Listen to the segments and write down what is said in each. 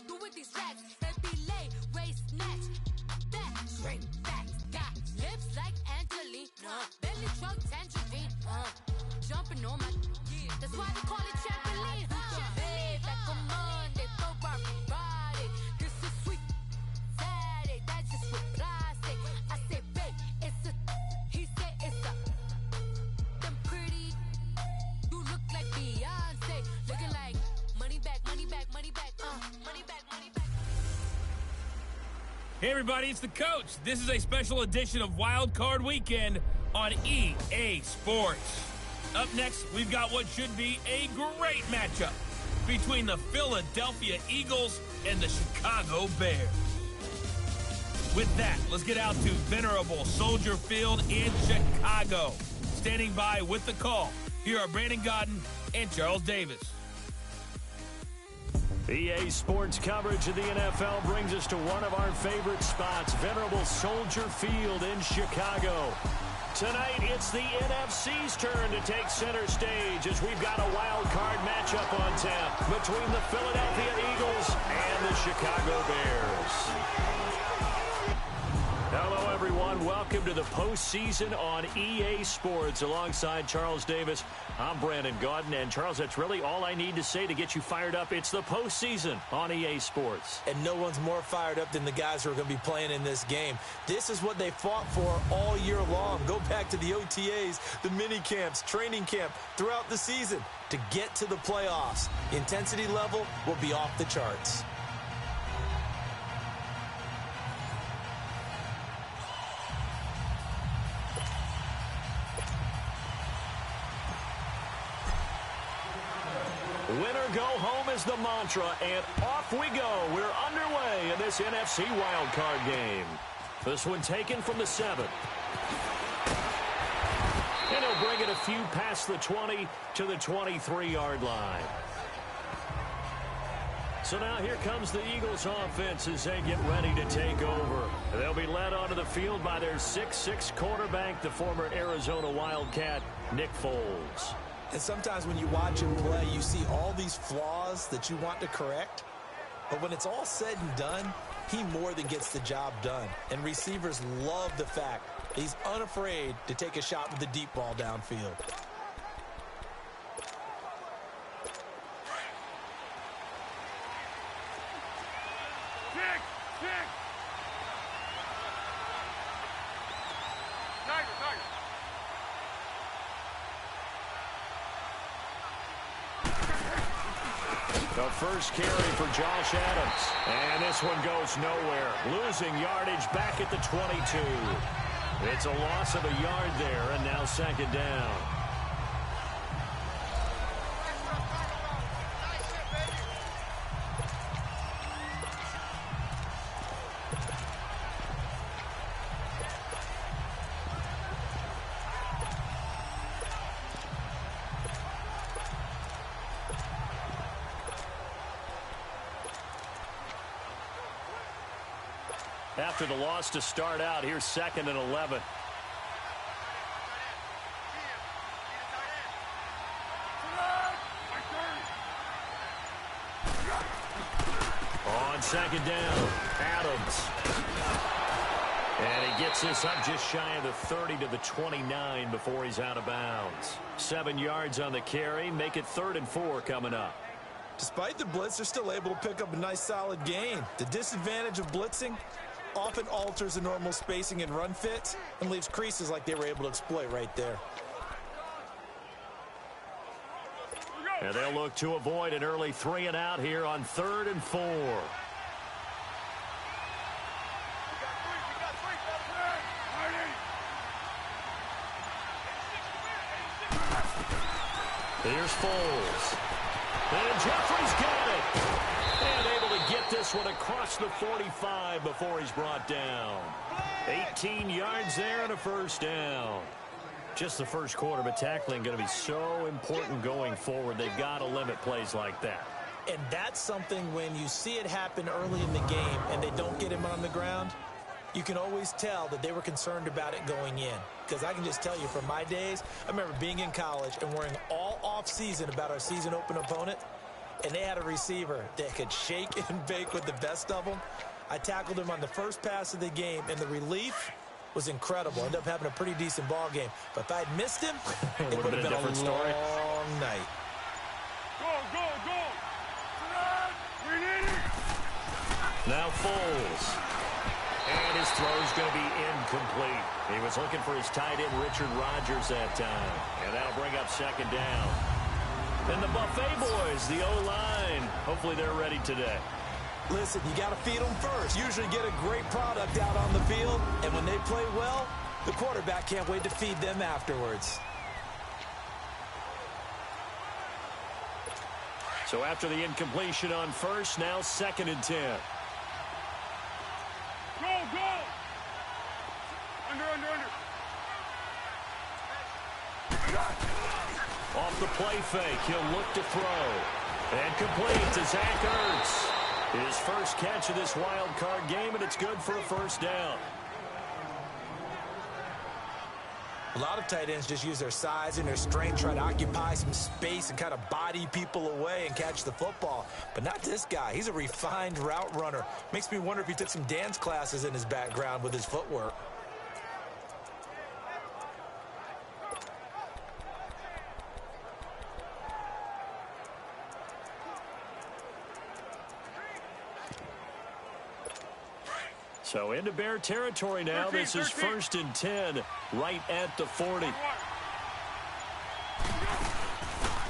could do with these racks. Every lay, waist, snatch. That straight facts. Got lips like Angelina. Belly truck, tangerine. Jumping on my. That's why they call it trampoline. Babe, like a Monday, Ferrari Friday. This is sweet Saturday. That's just what plastic. I say, babe, it's a. He say it's a. Them pretty. You look like Beyonce. Looking like money back, money back, money back. Money back, money back. Hey everybody, it's the coach. This is a special edition of Wildcard Weekend on EA Sports. Up next, we've got what should be a great matchup between the Philadelphia Eagles and the Chicago Bears. With that, let's get out to venerable Soldier Field in Chicago. Standing by with the call, here are Brandon Godden and Charles Davis. EA Sports coverage of the NFL brings us to one of our favorite spots, venerable Soldier Field in Chicago. Tonight, it's the NFC's turn to take center stage as we've got a wild card matchup on tap between the Philadelphia Eagles and the Chicago Bears. Hello, everyone. Welcome to the postseason on EA Sports. Alongside Charles Davis, I'm Brandon Godden. And, Charles, that's really all I need to say to get you fired up. It's the postseason on EA Sports. And no one's more fired up than the guys who are going to be playing in this game. This is what they fought for all year long. Go back to the OTAs, the mini camps, training camp, throughout the season to get to the playoffs. The intensity level will be off the charts. Winner go home is the mantra, and off we go. We're underway in this NFC wildcard game. This one taken from the 7. And he'll bring it a few past the 20 to the 23-yard line. So now here comes the Eagles offense as they get ready to take over. They'll be led onto the field by their 6'6" quarterback, the former Arizona Wildcat, Nick Foles. And sometimes when you watch him play, you see all these flaws that you want to correct. But when it's all said and done, he more than gets the job done. And receivers love the fact that he's unafraid to take a shot with the deep ball downfield. The first carry for Josh Adams. And this one goes nowhere. Losing yardage back at the 22. It's a loss of a yard there, and now second down. After the loss to start out, here's 2nd and 11. On second down, Adams. And he gets this up just shy of the 30 to the 29 before he's out of bounds. 7 yards on the carry, make it 3rd and 4 coming up. Despite the blitz, they're still able to pick up a nice solid gain. The disadvantage of blitzing often alters the normal spacing and run fits and leaves creases like they were able to exploit right there. And they'll look to avoid an early 3 and out here on 3rd and 4. Here's Foles. And Jeffrey's got it. And able to get this one across the 45 before he's brought down. 18 yards there and a first down. Just the first quarter, but tackling going to be so important going forward. They've got to limit plays like that. And that's something when you see it happen early in the game and they don't get him on the ground, you can always tell that they were concerned about it going in. Because I can just tell you from my days, I remember being in college and worrying all off season about our season open opponent. and they had a receiver that could shake and bake with the best of them. I tackled him on the first pass of the game, and the relief was incredible. Ended up having a pretty decent ball game. But if I had missed him, it would have been a long night. Go! We need it! Now Foles. And his throw's going to be incomplete. He was looking for his tight end, Richard Rodgers, that time. And that'll bring up second down. And the Buffet boys, the O-line, hopefully they're ready today. Listen, you got to feed them first. Usually get a great product out on the field. And when they play well, the quarterback can't wait to feed them afterwards. So after the incompletion on first, now 2nd and 10. Go! Under. Off the play fake, he'll look to throw. And complete to Zach Ertz. His first catch of this wild card game, and it's good for a first down. A lot of tight ends just use their size and their strength, try to occupy some space and kind of body people away and catch the football. But not this guy. He's a refined route runner. Makes me wonder if he took some dance classes in his background with his footwork. So into Bear territory now. 13, This is 1st and 10, right at the 40.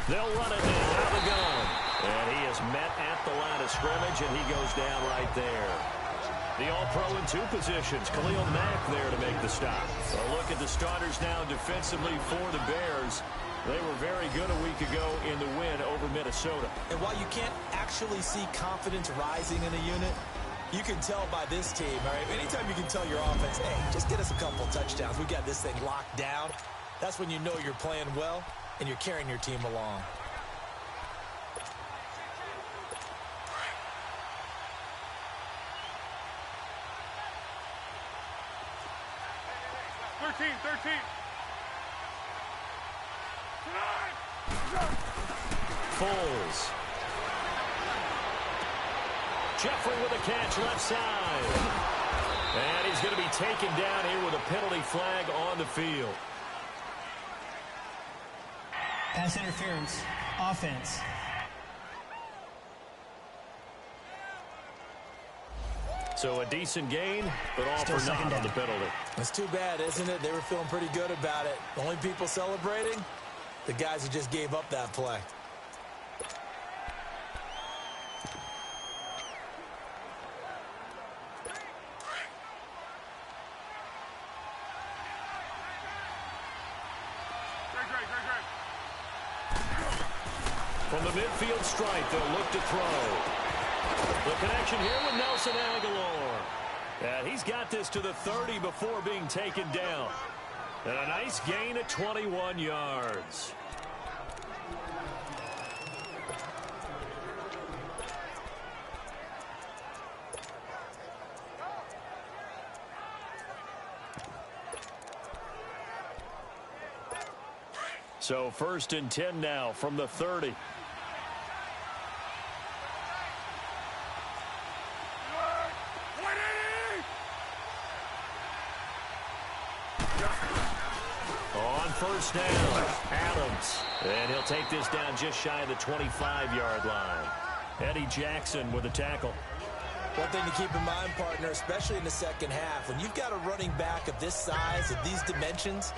They'll run it now out of the gun. And he is met at the line of scrimmage, and he goes down right there. The All-Pro in 2 positions. Khalil Mack there to make the stop. A look at the starters now defensively for the Bears. They were very good a week ago in the win over Minnesota. And while you can't actually see confidence rising in a unit, you can tell by this team, all right? Anytime you can tell your offense, hey, just get us a couple touchdowns. We got this thing locked down. That's when you know you're playing well and you're carrying your team along. Foles. Jeffrey with a catch left side. And he's going to be taken down here with a penalty flag on the field. Pass interference. Offense. So a decent gain, but all Still for naught second on the down. penalty. It's too bad, isn't it? They were feeling pretty good about it. The only people celebrating, the guys who just gave up that play. From the midfield stripe, they'll look to throw. The connection here with Nelson Aguilar. And he's got this to the 30 before being taken down. And a nice gain at 21 yards. So 1st and 10 now from the 30. On first down, Adams. And he'll take this down just shy of the 25-yard line. Eddie Jackson with a tackle. One thing to keep in mind, partner, especially in the second half, when you've got a running back of this size, of these dimensions,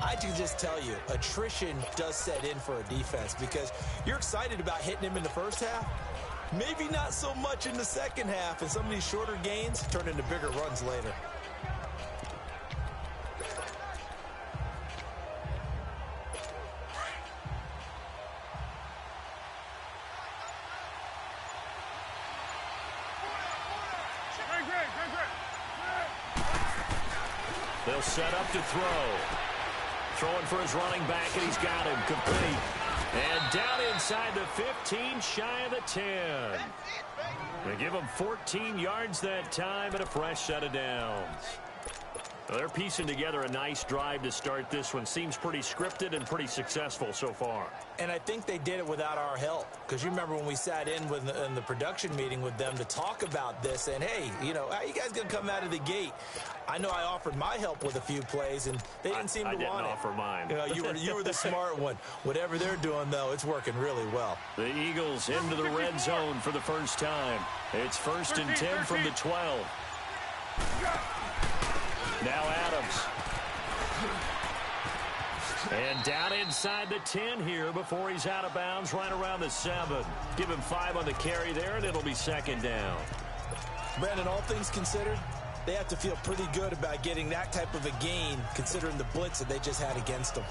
I can just tell you, attrition does set in for a defense because you're excited about hitting him in the first half. Maybe not so much in the second half, and some of these shorter gains turn into bigger runs later. They'll set up to throw. Throwing for his running back, and he's got him complete. And down inside the 15, shy of the 10. They give him 14 yards that time and a fresh set of downs. Well, they're piecing together a nice drive to start this one. Seems pretty scripted and pretty successful so far. And I think they did it without our help. Because you remember when we sat in the production meeting with them to talk about this. And, hey, you know, how you guys going to come out of the gate? I know I offered my help with a few plays, and they didn't seem to want it. I didn't offer mine. You know, you were the smart one. Whatever they're doing, though, it's working really well. The Eagles into the red zone for the first time. It's 1st and 10 from the 12. Now Adams. And down inside the 10 here before he's out of bounds right around the 7. Give him 5 on the carry there, and it'll be 2nd down. Brandon, all things considered, they have to feel pretty good about getting that type of a gain considering the blitz that they just had against them.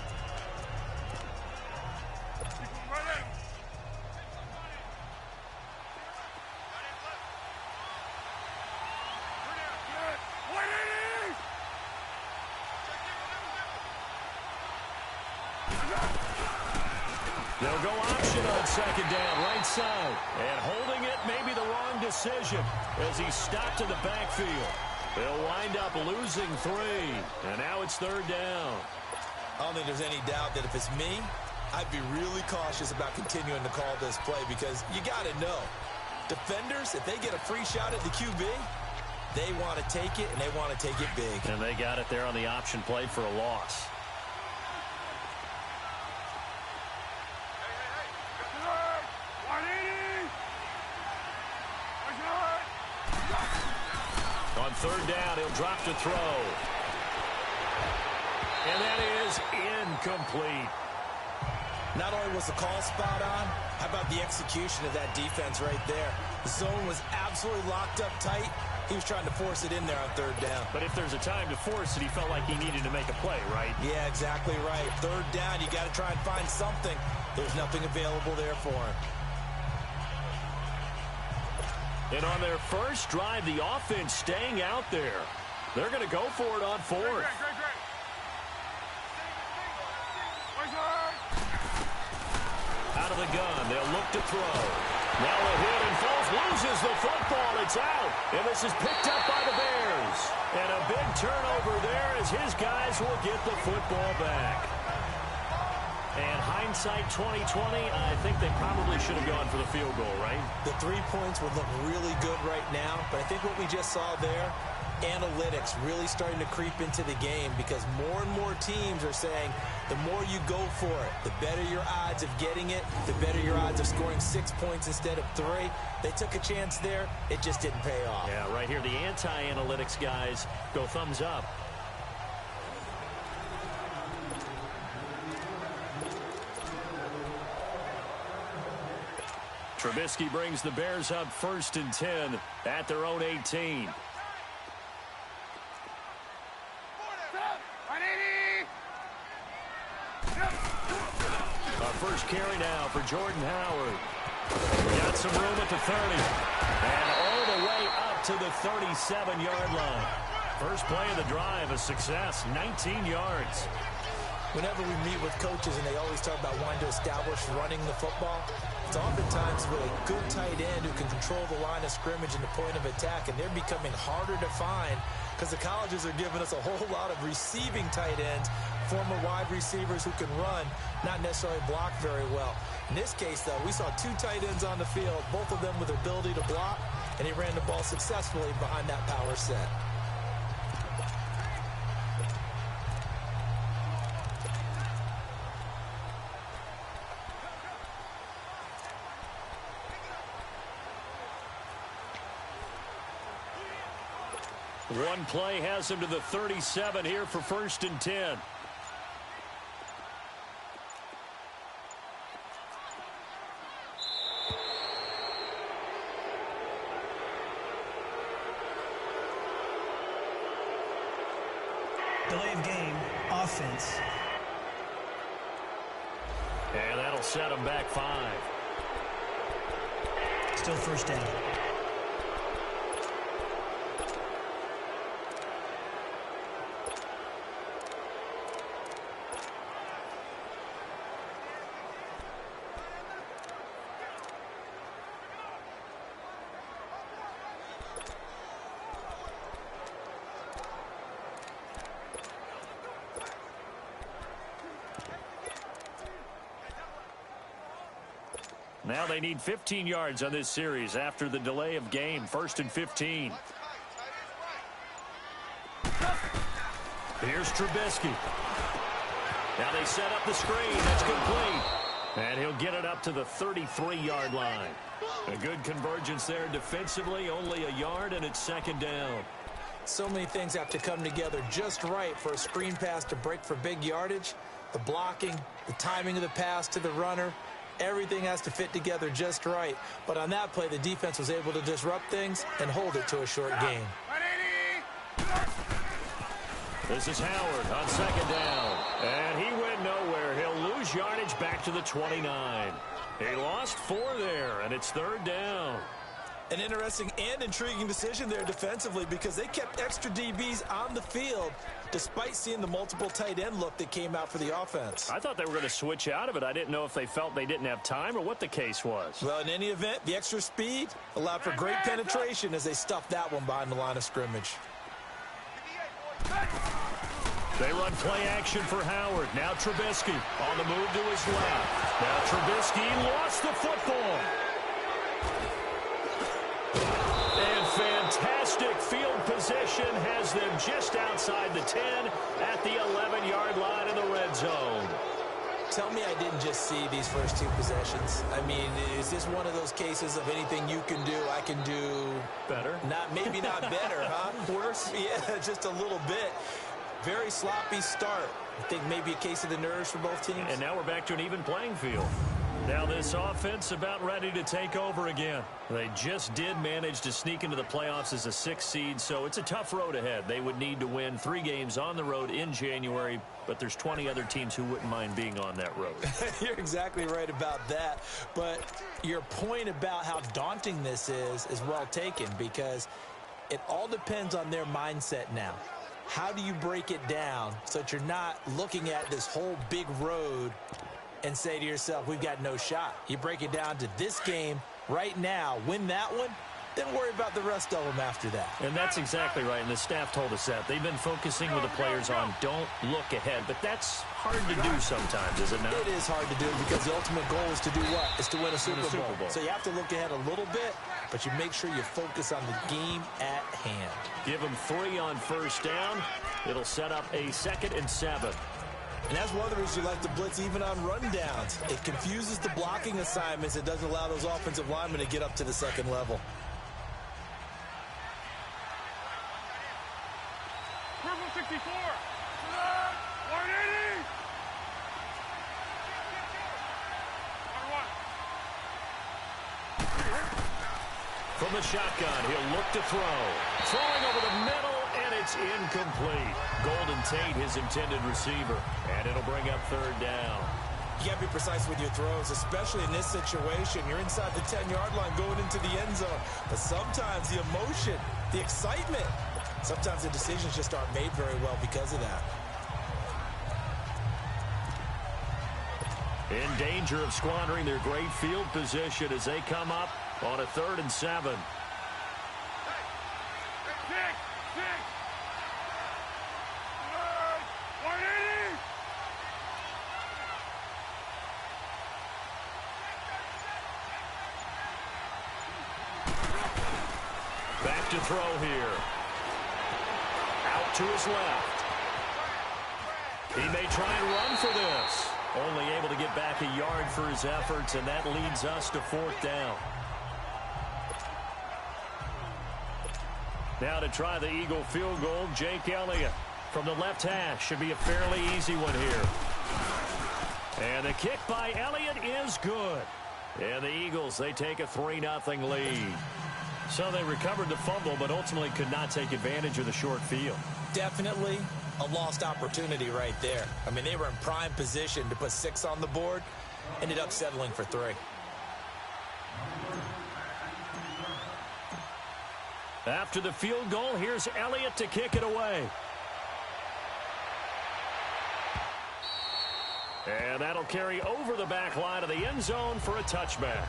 They'll go option on 2nd down, right side. And holding it may be the wrong decision as he's stopped in the backfield. They'll wind up losing 3. And now it's 3rd down. I don't think there's any doubt that if it's me, I'd be really cautious about continuing to call this play because you got to know, defenders, if they get a free shot at the QB, they want to take it, and they want to take it big. And they got it there on the option play for a loss. On 3rd down, he'll drop to throw. And that is incomplete. Not only was the call spot on, how about the execution of that defense right there? The zone was absolutely locked up tight. He was trying to force it in there on 3rd down. But if there's a time to force it, he felt like he needed to make a play, right? Yeah, exactly right. 3rd down, you got to try and find something. There's nothing available there for him. And on their first drive, the offense staying out there. They're going to go for it on 4th. Out of the gun, they'll look to throw. Now a hit and falls, loses the football. It's out. And this is picked up by the Bears. And a big turnover there as his guys will get the football back. And hindsight 2020, I think they probably should have gone for the field goal, right? The 3 points would look really good right now, but I think what we just saw there, analytics really starting to creep into the game because more and more teams are saying the more you go for it, the better your odds of getting it, the better your odds of scoring 6 points instead of 3. They took a chance there. It just didn't pay off. Yeah, right here, the anti-analytics guys go thumbs up. Trubisky brings the Bears up 1st and 10 at their own 18. Our first carry now for Jordan Howard. Got some room at the 30. And all the way up to the 37-yard line. First play of the drive, a success, 19 yards. Whenever we meet with coaches and they always talk about wanting to establish running the football, it's oftentimes with a good tight end who can control the line of scrimmage and the point of attack, and they're becoming harder to find because the colleges are giving us a whole lot of receiving tight ends, former wide receivers who can run, not necessarily block very well. In this case, though, we saw 2 tight ends on the field, both of them with the ability to block, and he ran the ball successfully behind that power set. One play has him to the 37 here for 1st and 10. Delay of game, offense. And that'll set him back 5. Still 1st down. Now they need 15 yards on this series after the delay of game. 1st and 15. Here's Trubisky. Now they set up the screen. That's complete. And he'll get it up to the 33-yard line. A good convergence there defensively. Only a yard, and it's 2nd down. So many things have to come together just right for a screen pass to break for big yardage. The blocking, the timing of the pass to the runner, everything has to fit together just right. But on that play, the defense was able to disrupt things and hold it to a short gain. This is Howard on 2nd down. And he went nowhere. He'll lose yardage back to the 29. He lost 4 there, and it's 3rd down. An interesting and intriguing decision there defensively because they kept extra DBs on the field despite seeing the multiple tight end look that came out for the offense. I thought they were going to switch out of it. I didn't know if they felt they didn't have time or what the case was. Well, in any event, the extra speed allowed for great penetration as they stuffed that one behind the line of scrimmage. They run play action for Howard. Now Trubisky on the move to his left. Now Trubisky lost the football. And fantastic field position has them just outside the 10 at the 11-yard line in the red zone. Tell me I didn't just see these first 2 possessions. I mean, is this one of those cases of anything you can do, I can do better? Maybe not better, huh? Worse? Yeah, just a little bit. Very sloppy start. I think maybe a case of the nerves for both teams. And now we're back to an even playing field. Now this offense about ready to take over again. They just did manage to sneak into the playoffs as a 6th seed, so it's a tough road ahead. They would need to win 3 games on the road in January, but there's 20 other teams who wouldn't mind being on that road. You're exactly right about that. But your point about how daunting this is well taken because it all depends on their mindset now. How do you break it down so that you're not looking at this whole big road and say to yourself, we've got no shot? You break it down to this game right now, win that one, then worry about the rest of them after that. And that's exactly right, and the staff told us that. They've been focusing with the players on don't look ahead, but that's hard to do sometimes, is it not? It is hard to do because the ultimate goal is to do what? Is to win a Super Bowl. So you have to look ahead a little bit, but you make sure you focus on the game at hand. Give them 3 on 1st down. It'll set up a 2nd and 7. And that's one of the reasons you like to blitz even on rundowns. It confuses the blocking assignments. It doesn't allow those offensive linemen to get up to the 2nd level. Purple 64. 180. From the shotgun, he'll look to throw. Throwing over the middle, and it's incomplete. Golden Tate, his intended receiver. And it'll bring up 3rd down. You got to be precise with your throws, especially in this situation. You're inside the 10-yard line going into the end zone. But sometimes the emotion, the excitement, sometimes the decisions just aren't made very well because of that. In danger of squandering their great field position as they come up on a 3rd and 7. Back to throw here. Out to his left. He may try and run for this. Only able to get back a yard for his efforts, and that leads us to 4th down. Now to try the Eagle field goal, Jake Elliott from the left hash. Should be a fairly easy one here. And the kick by Elliott is good. And the Eagles, they take a 3-0 lead. So they recovered the fumble, but ultimately could not take advantage of the short field. Definitely a lost opportunity right there. I mean, they were in prime position to put 6 on the board. Ended up settling for 3. After the field goal, here's Elliott to kick it away. And that'll carry over the back line of the end zone for a touchback.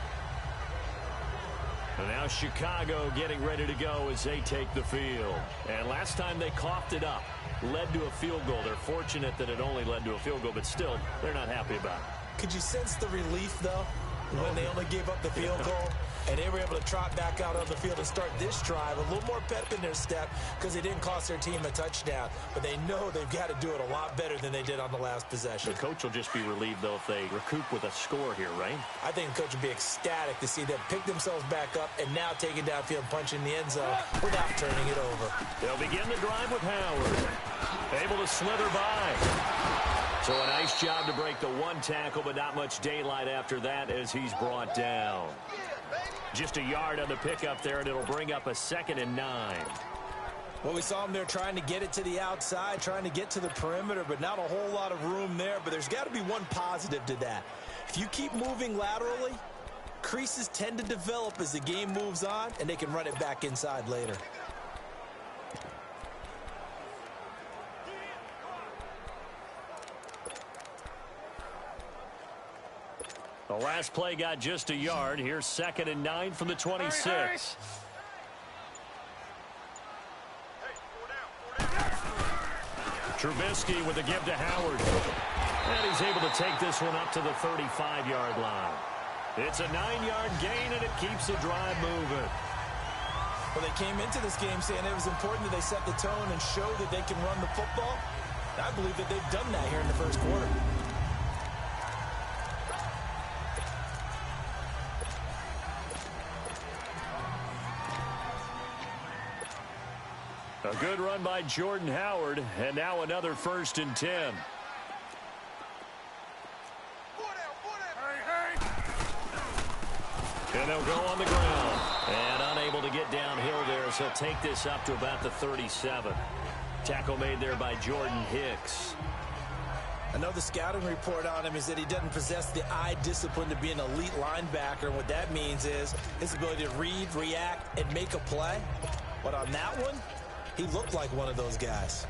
And now Chicago getting ready to go as they take the field. And last time they coughed it up, led to a field goal. They're fortunate that it only led to a field goal, but still, they're not happy about it. Could you sense the relief, though? when they only gave up the field goal, and they were able to trot back out on the field and start this drive. A little more pep in their step because they didn't cost their team a touchdown. But they know they've got to do it a lot better than they did on the last possession. The coach will just be relieved, though, if they recoup with a score here, right? I think the coach would be ecstatic to see them pick themselves back up and now take it downfield, punch in the end zone without turning it over. They'll begin the drive with Howard. Able to slither by. So a nice job to break the one tackle, but not much daylight after that as he's brought down. Just a yard on the pickup there, and it'll bring up a 2nd and 9. Well, we saw him there trying to get it to the outside, trying to get to the perimeter, but not a whole lot of room there. But there's got to be one positive to that. If you keep moving laterally, creases tend to develop as the game moves on, and they can run it back inside later. The last play got just a yard. Here's 2nd and 9 from the 26. Trubisky with the give to Howard. And he's able to take this one up to the 35-yard line. It's a 9-yard gain, and it keeps the drive moving. Well, they came into this game saying it was important that they set the tone and show that they can run the football. I believe that they've done that here in the first quarter. A good run by Jordan Howard, and now another 1st and 10. And they'll go on the ground. And unable to get downhill there, so he'll take this up to about the 37. Tackle made there by Jordan Hicks. I know the scouting report on him is that he doesn't possess the eye discipline to be an elite linebacker. And what that means is his ability to read, react, and make a play. But on that one, he looked like one of those guys.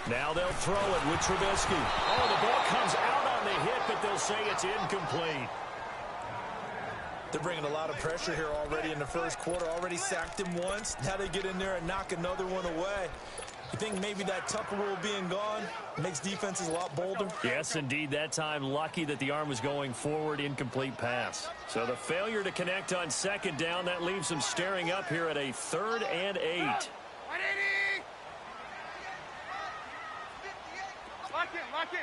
Now they'll throw it with Trubisky. Oh, the ball comes out on the hit, but they'll say it's incomplete. They're bringing a lot of pressure here already in the first quarter. Already sacked him once. Now they get in there and knock another one away. You think maybe that Tucker rule being gone makes defenses a lot bolder? Yes, indeed. That time, lucky that the arm was going forward, incomplete pass. So the failure to connect on 2nd down, that leaves them staring up here at a 3rd and 8. Lock in.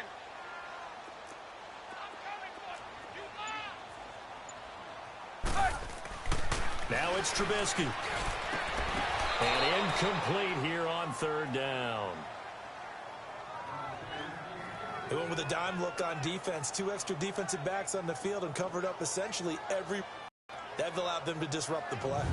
Now it's Trubisky. And incomplete here on 3rd down. They went with a dime look on defense. 2 extra defensive backs on the field and covered up essentially every. That allowed them to disrupt the play.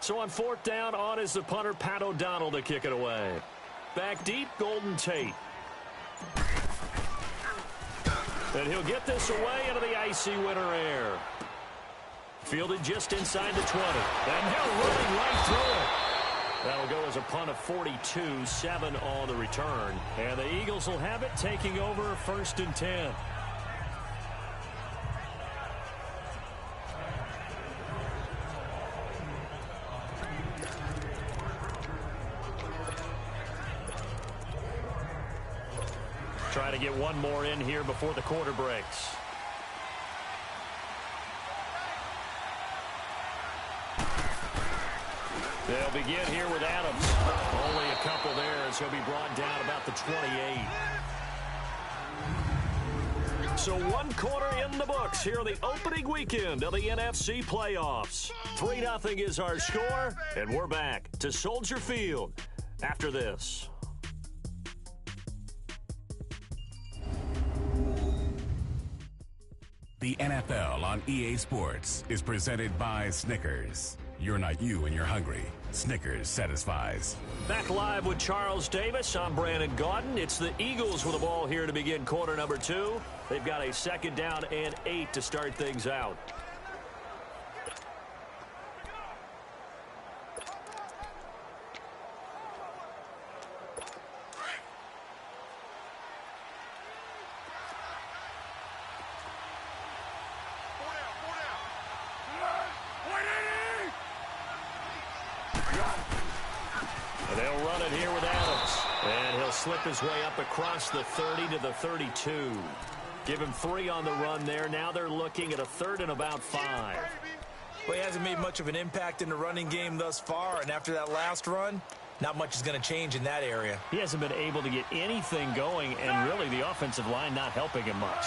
So on 4th down, on is the punter, Pat O'Donnell, to kick it away. Back deep, Golden Tate. And he'll get this away into the icy winter air. Fielded just inside the 20. And now running right through it. That'll go as a punt of 42, 7 on the return. And the Eagles will have it, taking over 1st and 10. Trying to get one more in here before the quarter breaks. They'll begin here with Adams. Only a couple there as he'll be brought down about the 28. So 1 quarter in the books here on the opening weekend of the NFC playoffs. 3-0 is our score, and we're back to Soldier Field after this. The NFL on EA Sports is presented by Snickers. You're not you and you're hungry. Snickers satisfies. Back live with Charles Davis. I'm Brandon Gaudin. It's the Eagles with the ball here to begin quarter number 2. They've got a second down and 8 to start things out. They'll run it here with Adams. And he'll slip his way up across the 30 to the 32. Give him 3 on the run there. Now they're looking at a 3rd and about 5. Well, he hasn't made much of an impact in the running game thus far, and after that last run, not much is going to change in that area. He hasn't been able to get anything going, and really the offensive line not helping him much.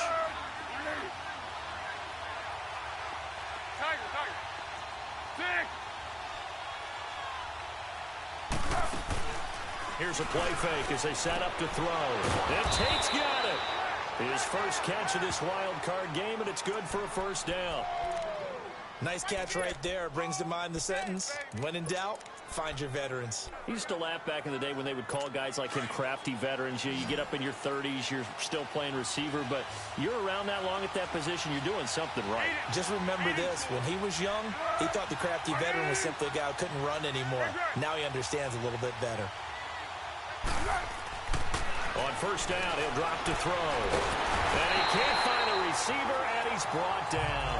Here's a play fake as they set up to throw. And Tate's got it. His first catch of this wild card game, and it's good for a first down. Nice catch right there. Brings to mind the sentence, when in doubt, find your veterans. He used to laugh back in the day when they would call guys like him crafty veterans. You get up in your 30s, you're still playing receiver, but you're around that long at that position, you're doing something right. Just remember this, when he was young, he thought the crafty veteran was simply a guy who couldn't run anymore. Now he understands a little bit better. On first down, he'll drop to throw. And he can't find a receiver, and he's brought down.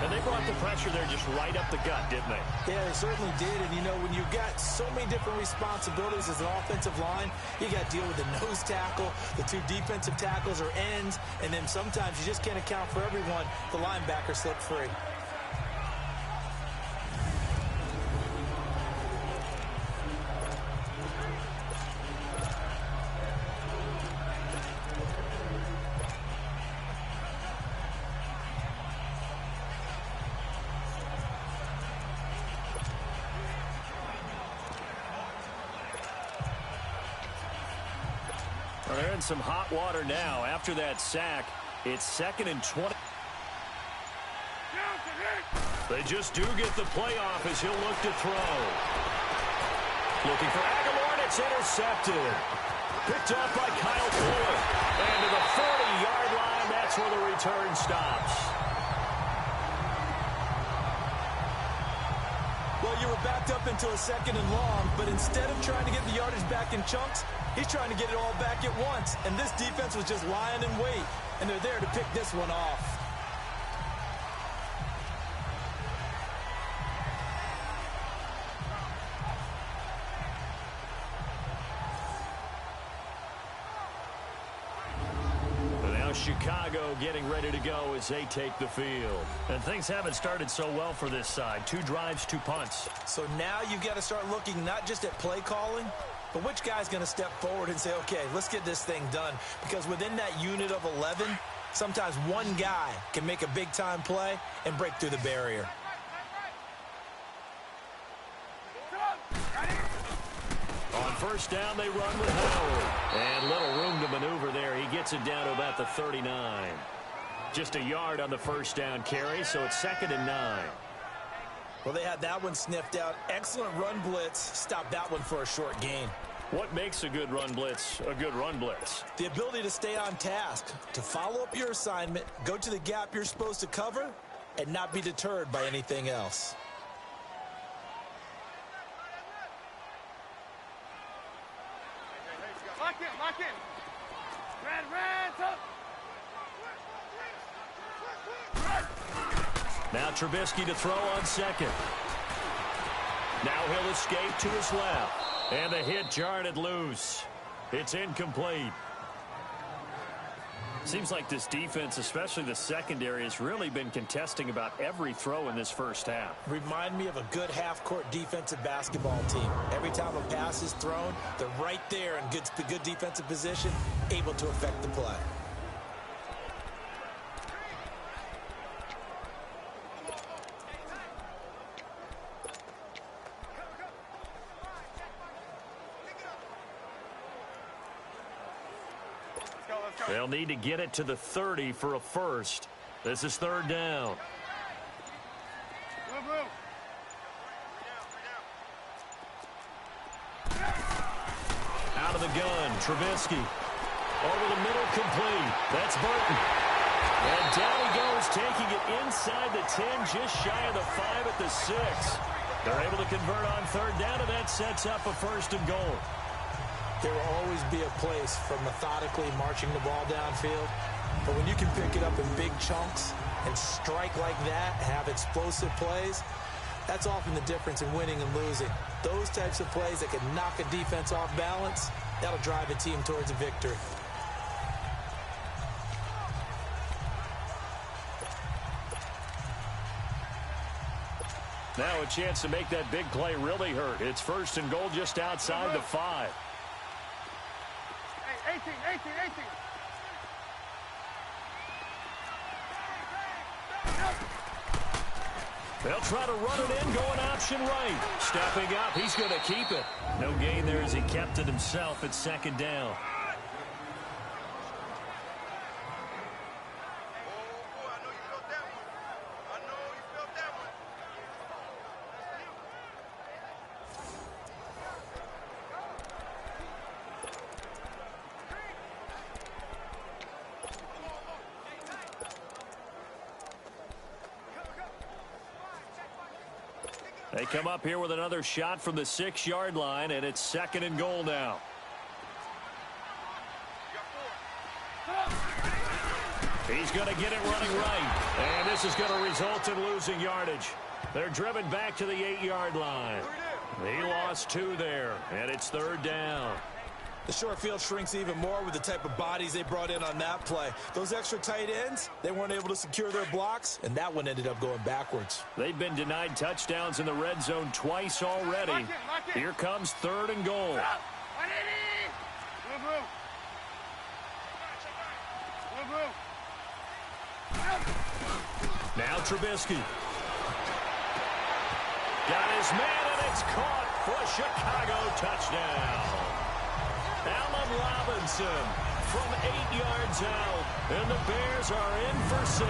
And they brought the pressure there just right up the gut, didn't they? Yeah, they certainly did. And, you know, when you've got so many different responsibilities as an offensive line, you got to deal with the nose tackle, the 2 defensive tackles or ends, and then sometimes you just can't account for everyone. The linebacker slipped free. Well, they're in some hot water now. After that sack, it's 2nd and 20. They just do get the playoff as he'll look to throw. Looking for Aguilar, and it's intercepted. Picked off by Kyle Fuller. And to the 40-yard line, that's where the return stops. Well, you were backed up into a 2nd and long, but instead of trying to get the yardage back in chunks, he's trying to get it all back at once. And this defense was just lying in wait, and they're there to pick this one off. Chicago getting ready to go as they take the field. And things haven't started so well for this side. 2 drives, 2 punts. So now you've got to start looking not just at play calling, but which guy's going to step forward and say, okay, let's get this thing done. Because within that unit of 11, sometimes one guy can make a big-time play and break through the barrier. On first down, they run with Howard. And little room to maneuver there. He gets it down to about the 39. Just a yard on the first down carry, so it's 2nd and 9. Well, they had that one sniffed out. Excellent run blitz. Stopped that one for a short gain. What makes a good run blitz a good run blitz? The ability to stay on task, to follow up your assignment, go to the gap you're supposed to cover, and not be deterred by anything else. Lock in. Now Trubisky to throw on 2nd. Now he'll escape to his left. And the hit jarred it loose. It's incomplete. Seems like this defense, especially the secondary, has really been contesting about every throw in this first half. Remind me of a good half-court defensive basketball team. Every time a pass is thrown, they're right there in good defensive position, able to affect the play. They'll need to get it to the 30 for a first. This is third down. Out of the gun, Trubisky. Over the middle, complete. That's Burton. And down he goes, taking it inside the 10, just shy of the 5 at the 6. They're able to convert on third down, and that sets up a first and goal. There will always be a place for methodically marching the ball downfield. But when you can pick it up in big chunks and strike like that, have explosive plays, that's often the difference in winning and losing. Those types of plays that can knock a defense off balance, that'll drive a team towards a victory. Now a chance to make that big play really hurt. It's first and goal just outside the 5. Hey, 18. They'll try to run it in, going option right. Stepping up, he's going to keep it. No gain there as he kept it himself at second down. They come up here with another shot from the 6-yard line, and it's second and goal now. He's going to get it running right, and this is going to result in losing yardage. They're driven back to the 8-yard line. He lost 2 there, and it's third down. The short field shrinks even more with the type of bodies they brought in on that play. Those extra tight ends, they weren't able to secure their blocks, and that one ended up going backwards. They've been denied touchdowns in the red zone twice already. Lock it. Here comes third and goal. Now Trubisky. Got his man, and it's caught for a Chicago touchdown. Allen Robinson from 8 yards out, and the Bears are in for 6.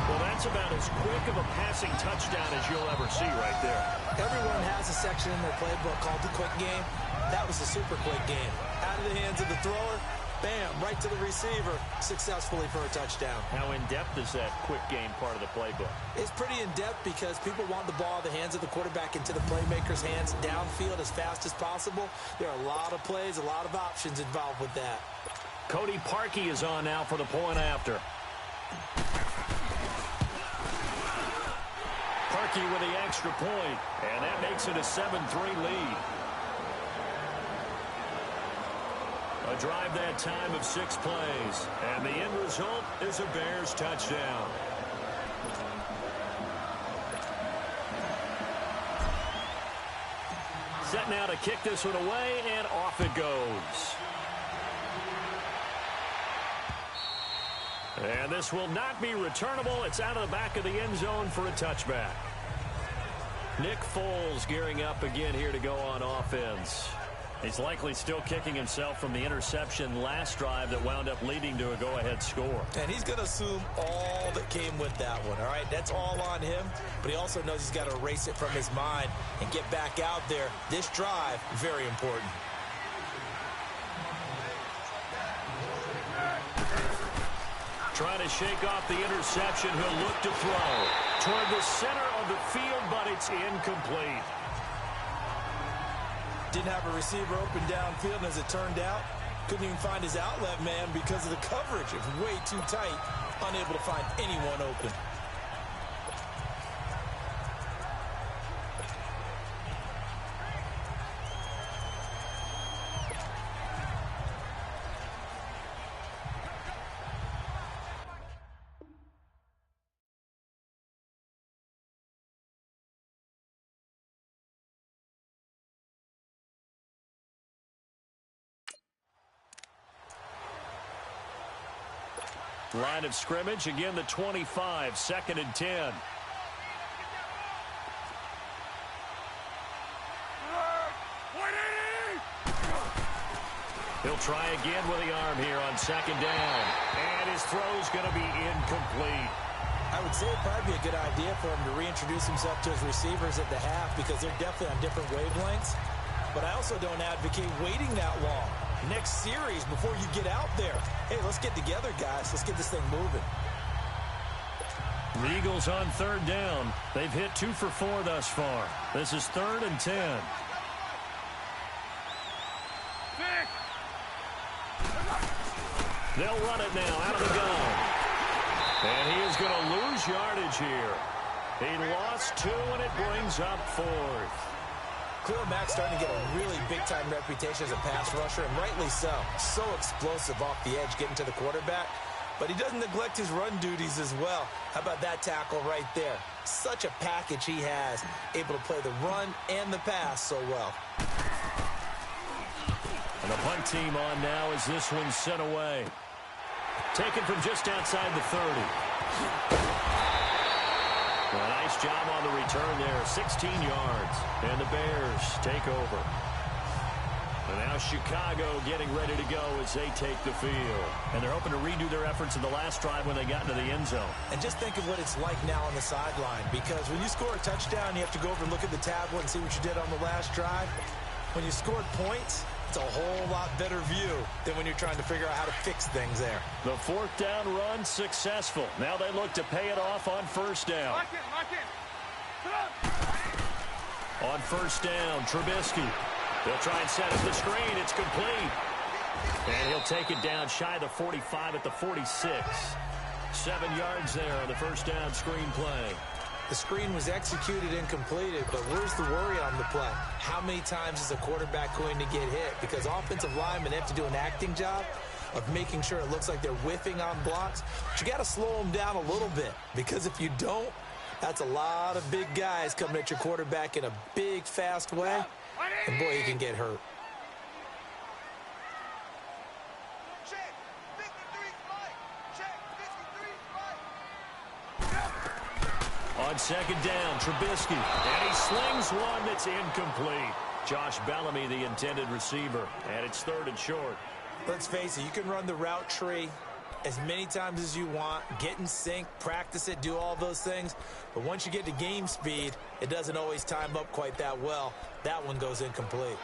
Well, that's about as quick of a passing touchdown as you'll ever see right there. Everyone has a section in their playbook called the quick game. That was a super quick game. Out of the hands of the thrower, bam, right to the receiver, successfully for a touchdown. How in-depth is that quick game part of the playbook? It's pretty in-depth because people want the ball in the hands of the quarterback into the playmaker's hands downfield as fast as possible. There are a lot of plays, a lot of options involved with that. Cody Parkey is on now for the point after. Parkey with the extra point, and that makes it a 7-3 lead. A drive that time of 6 plays, and the end result is a Bears touchdown. Set now to kick this one away, and off it goes. And this will not be returnable. It's out of the back of the end zone for a touchback. Nick Foles gearing up again here to go on offense. He's likely still kicking himself from the interception last drive that wound up leading to a go-ahead score. And he's going to assume all that came with that one, all right? That's all on him, but he also knows he's got to erase it from his mind and get back out there. This drive, very important. Trying to shake off the interception. He'll look to throw toward the center of the field, but it's incomplete. Didn't have a receiver open downfield, and as it turned out, couldn't even find his outlet man because of the coverage. It was way too tight, unable to find anyone open. Line of scrimmage, again the 25, 2nd and 10. He'll try again with the arm here on second down. And his throw's going to be incomplete. I would say it'd probably be a good idea for him to reintroduce himself to his receivers at the half because they're definitely on different wavelengths. But I also don't advocate waiting that long. Next series before you get out there. Hey, let's get together, guys. Let's get this thing moving. The Eagles on third down. They've hit 2 for 4 thus far. This is 3rd and 10. They'll run it now out of the gun. And he is going to lose yardage here. He lost 2, and it brings up 4th. Khalil Mack's starting to get a really big-time reputation as a pass rusher, and rightly so. So explosive off the edge getting to the quarterback. But he doesn't neglect his run duties as well. How about that tackle right there? Such a package he has, able to play the run and the pass so well. And the punt team on now as this one's sent away. Taken from just outside the 30. Well, nice job on the return there. 16 yards. And the Bears take over. And now Chicago getting ready to go as they take the field. And they're hoping to redo their efforts in the last drive when they got into the end zone. And just think of what it's like now on the sideline. Because when you score a touchdown, you have to go over and look at the tablet and see what you did on the last drive. When you scored points, it's a whole lot better view than when you're trying to figure out how to fix things there. The 4th down run successful. Now they look to pay it off on first down. Lock in. On first down, Trubisky. They'll try and set up the screen. It's complete. And he'll take it down shy of the 45 at the 46. 7 yards there on the first down screen play. The screen was executed and completed, but where's the worry on the play? How many times is a quarterback going to get hit? Because offensive linemen have to do an acting job of making sure it looks like they're whiffing on blocks. But you got to slow them down a little bit, because if you don't, that's a lot of big guys coming at your quarterback in a big, fast way. And boy, he can get hurt. Check. 53 spike. Check. 53 spike. On second down, Trubisky. And he slings one that's incomplete. Josh Bellamy, the intended receiver. And it's 3rd and short. Let's face it, you can run the route tree as many times as you want, get in sync, practice it, do all those things. But once you get to game speed, it doesn't always time up quite that well. That one goes incomplete.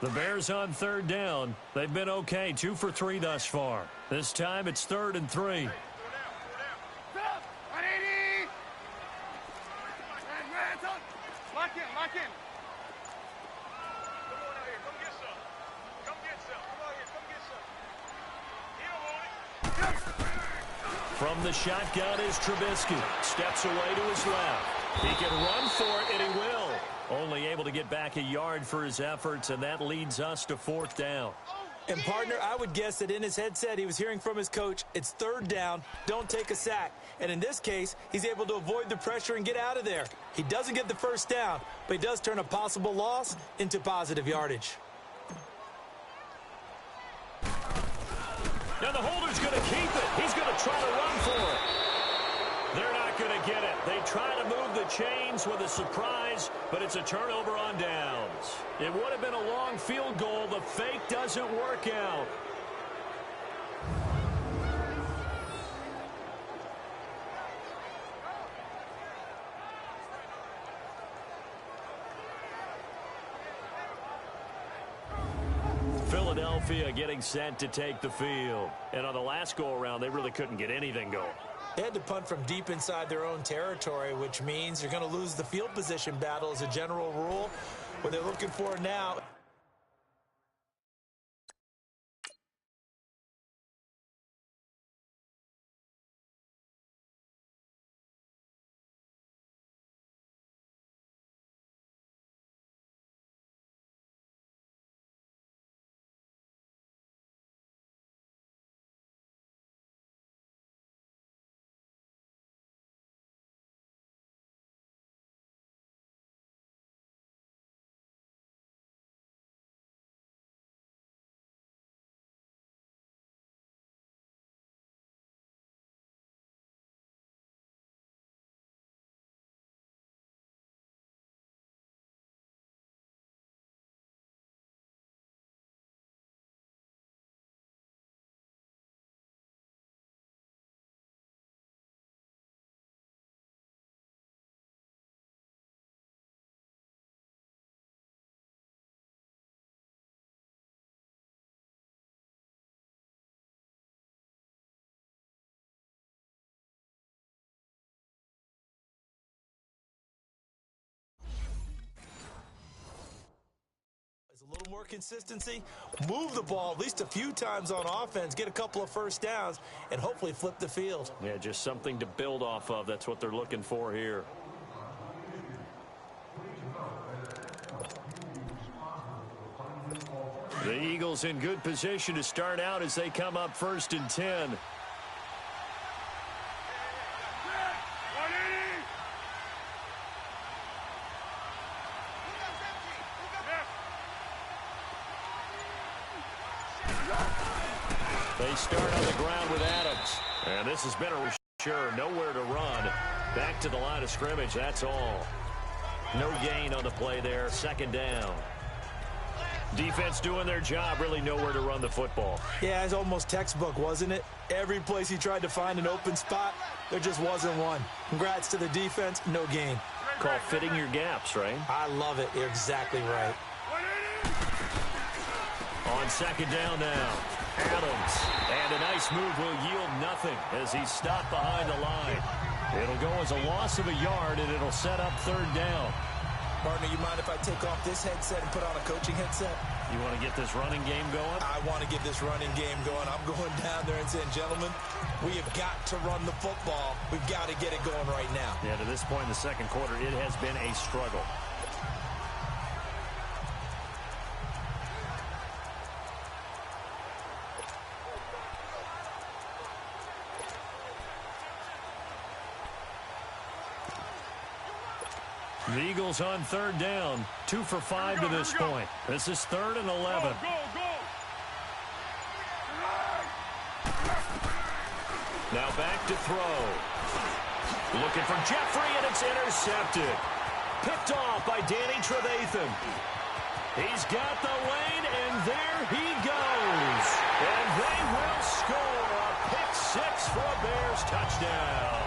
The Bears on third down. They've been okay, 2 for 3 thus far. This time it's 3rd and 3. 180. Lock in. Come on out here. Come get some. Come on here. Come get some. He don't want it. From the shotgun is Trubisky. Steps away to his left. He can run for it, and he will. Only able to get back a yard for his efforts, and that leads us to 4th down. And, partner, I would guess that in his headset he was hearing from his coach, it's 3rd down, don't take a sack. And in this case, he's able to avoid the pressure and get out of there. He doesn't get the first down, but he does turn a possible loss into positive yardage. Now the holder's going to keep it. He's going to try to run for it. They're not going to get it. They try to move the chains with a surprise, but it's a turnover on downs. It would have been a long field goal. The fake doesn't work out. Philadelphia getting set to take the field. And on the last go-around, they really couldn't get anything going. They had to punt from deep inside their own territory, which means you're going to lose the field position battle as a general rule. What they're looking for now little more consistency, move the ball at least a few times on offense, get a couple of first downs, and hopefully flip the field. Yeah, just something to build off of. That's what they're looking for here. The Eagles in good position to start out as they come up 1st and 10. They start on the ground with Adams. And this has been a sure nowhere to run. Back to the line of scrimmage, that's all. No gain on the play there, 2nd down. Defense doing their job, really nowhere to run the football. Yeah, it's almost textbook, wasn't it? Every place he tried to find an open spot, there just wasn't one. Congrats to the defense, no gain. Call fitting your gaps, right? I love it. You're exactly right. On 2nd down now, Adams. And a nice move will yield nothing as he's stopped behind the line. It'll go as a loss of a yard, and it'll set up 3rd down. Partner, you mind if I take off this headset and put on a coaching headset? You want to get this running game going? I want to get this running game going. I'm going down there and saying, gentlemen, we have got to run the football. We've got to get it going right now. Yeah, to this point in the 2nd quarter, it has been a struggle. The Eagles on 3rd down, 2 for 5 to this point. This is 3rd and 11. Now back to throw. Looking for Jeffrey, and it's intercepted. Picked off by Danny Trevathan. He's got the lane, and there he goes. And they will score a pick 6 for a Bears touchdown.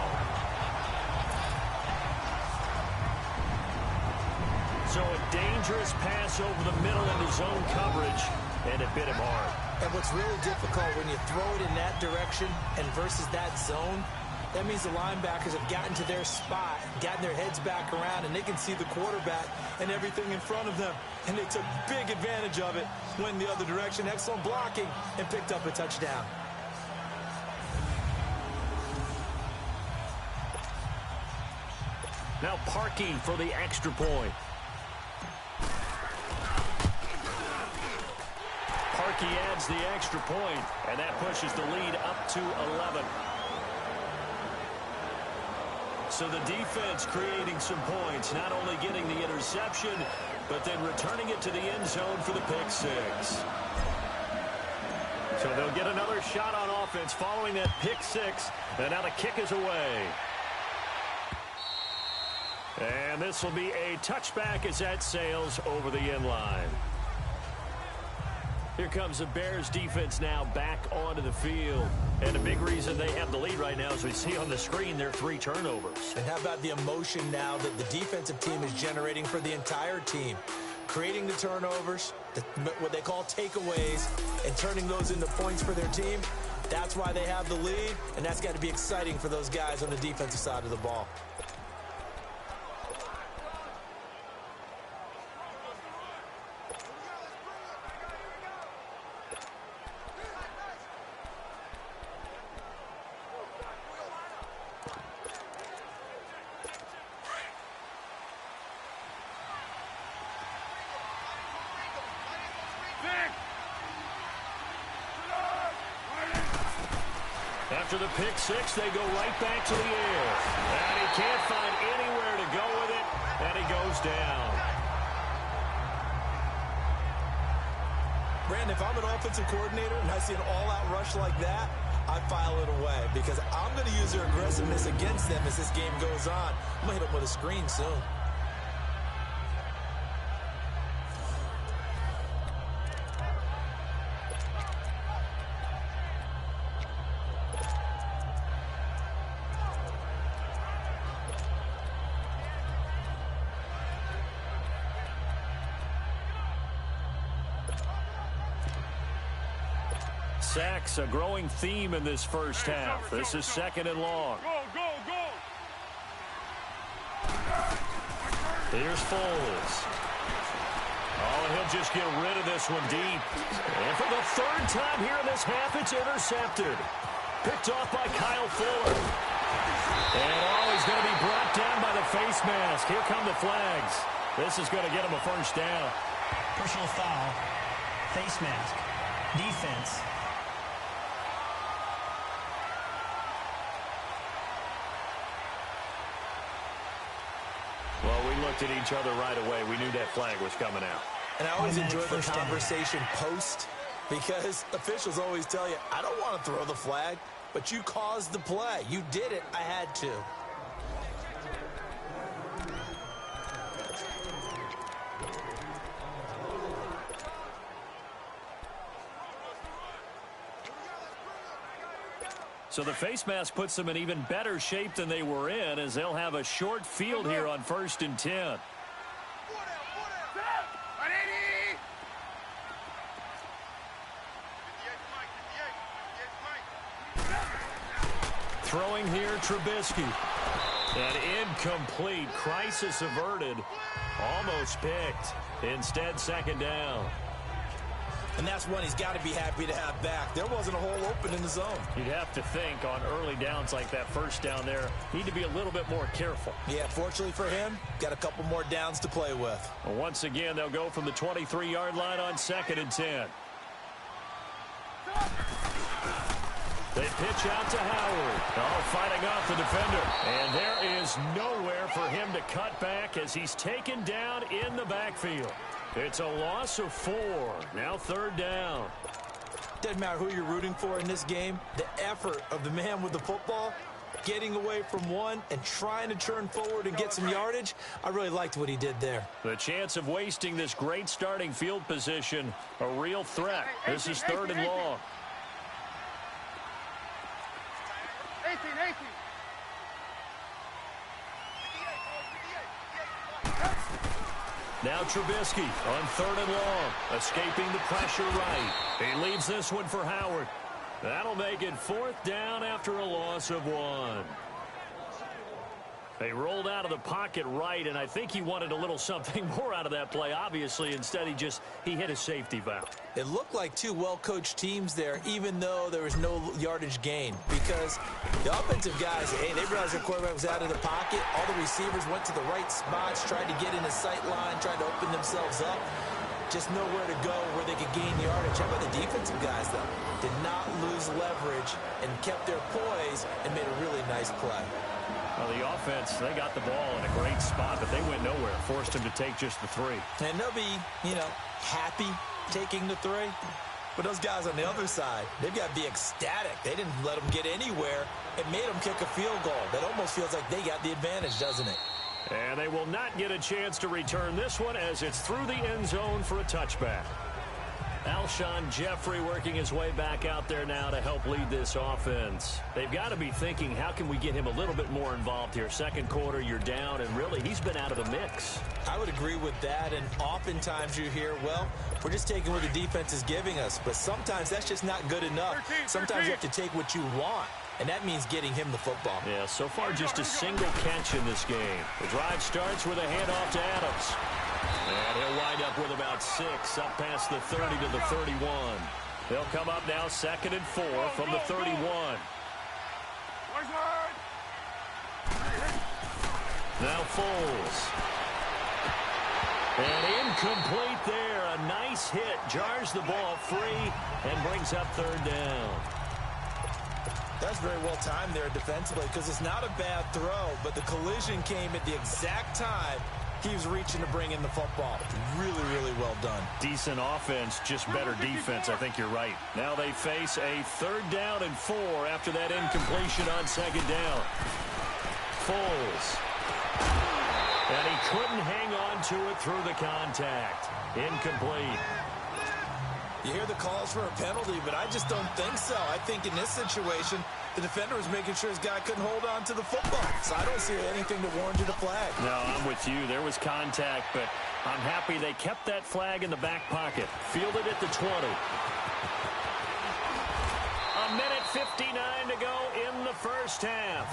So a dangerous pass over the middle into zone coverage, and it bit him hard. And what's really difficult when you throw it in that direction and versus that zone, that means the linebackers have gotten to their spot, gotten their heads back around, and they can see the quarterback and everything in front of them. And they took big advantage of it, went the other direction, excellent blocking, and picked up a touchdown. Now Parkey for the extra point. Parkey adds the extra point, and that pushes the lead up to 11. So the defense creating some points, not only getting the interception, but then returning it to the end zone for the pick 6. So they'll get another shot on offense following that pick 6, and now the kick is away. And this will be a touchback as that sails over the end line. Here comes the Bears defense now back onto the field. And a big reason they have the lead right now, as we see on the screen, their 3 turnovers. And how about the emotion now that the defensive team is generating for the entire team? Creating the turnovers, what they call takeaways, and turning those into points for their team. That's why they have the lead, and that's got to be exciting for those guys on the defensive side of the ball. After the pick 6, they go right back to the air. And he can't find anywhere to go with it, and he goes down. Brandon, if I'm an offensive coordinator and I see an all-out rush like that, I file it away because I'm going to use their aggressiveness against them as this game goes on. I'm going to hit them with a screen soon. Sacks, a growing theme in this first half. This is 2nd and long. Here's Foles. Oh, and he'll just get rid of this one deep. And for the third time here in this half, it's intercepted. Picked off by Kyle Fuller. And he's going to be brought down by the face mask. Here come the flags. This is going to get him a first down. Personal foul. Face mask. Defense. Well, we looked at each other right away. We knew that flag was coming out. And I always enjoy the conversation post because officials always tell you, I don't want to throw the flag, but you caused the play. You did it. I had to. So the face mask puts them in even better shape than they were in, as they'll have a short field here on 1st and 10. Throwing here, Trubisky. An incomplete. Crisis averted. Almost picked. Instead, 2nd down. And that's one he's got to be happy to have back. There wasn't a hole open in the zone. You'd have to think on early downs like that first down there, need to be a little bit more careful. Yeah, fortunately for him, got a couple more downs to play with. Well, once again, they'll go from the 23-yard line on 2nd and 10. They pitch out to Howard. Oh, fighting off the defender. And there is nowhere for him to cut back as he's taken down in the backfield. It's a loss of 4. Now 3rd down. Doesn't matter who you're rooting for in this game. The effort of the man with the football, getting away from one and trying to turn forward and get some yardage, I really liked what he did there. The chance of wasting this great starting field position, a real threat. This is 3rd and long. 18. Now Trubisky on 3rd and long, escaping the pressure right. He leaves this one for Howard. That'll make it 4th down after a loss of 1. They rolled out of the pocket right, and I think he wanted a little something more out of that play, obviously. Instead, he hit a safety valve. It looked like two well-coached teams there, even though there was no yardage gain, because the offensive guys, hey, they realized their quarterback was out of the pocket. All the receivers went to the right spots, tried to get in his sight line, tried to open themselves up. Just nowhere to go where they could gain yardage. How about the defensive guys, though? Did not lose leverage and kept their poise and made a really nice play. Well, the offense, they got the ball in a great spot, but they went nowhere. Forced him to take just the 3. And they'll be, happy taking the 3. But those guys on the other side, they've got to be ecstatic. They didn't let them get anywhere. It made them kick a field goal. That almost feels like they got the advantage, doesn't it? And they will not get a chance to return this one as it's through the end zone for a touchback. Alshon Jeffrey working his way back out there now to help lead this offense. They've got to be thinking, how can we get him a little bit more involved here? 2nd quarter, you're down, and really, he's been out of the mix. I would agree with that, and oftentimes you hear, well, we're just taking what the defense is giving us, but sometimes that's just not good enough. Sometimes you have to take what you want, and that means getting him the football. Yeah, so far just a single catch in this game. The drive starts with a handoff to Adams. And he'll wind up with about 6 up past the 30 to the 31. They'll come up now 2nd and 4 from the 31. Now Foles. And incomplete there. A nice hit. Jars the ball free and brings up 3rd down. That's very well timed there defensively because it's not a bad throw, but the collision came at the exact time he was reaching to bring in the football. Really, really well done. Decent offense, just better defense. I think you're right. Now they face a 3rd down and 4 after that incompletion on 2nd down. Foles. And he couldn't hang on to it through the contact. Incomplete. You hear the calls for a penalty, but I just don't think so. I think in this situation, the defender was making sure his guy couldn't hold on to the football. So I don't see anything to warrant a flag. No, I'm with you. There was contact, but I'm happy they kept that flag in the back pocket. Fielded at the 20. A minute 59 to go in the first half.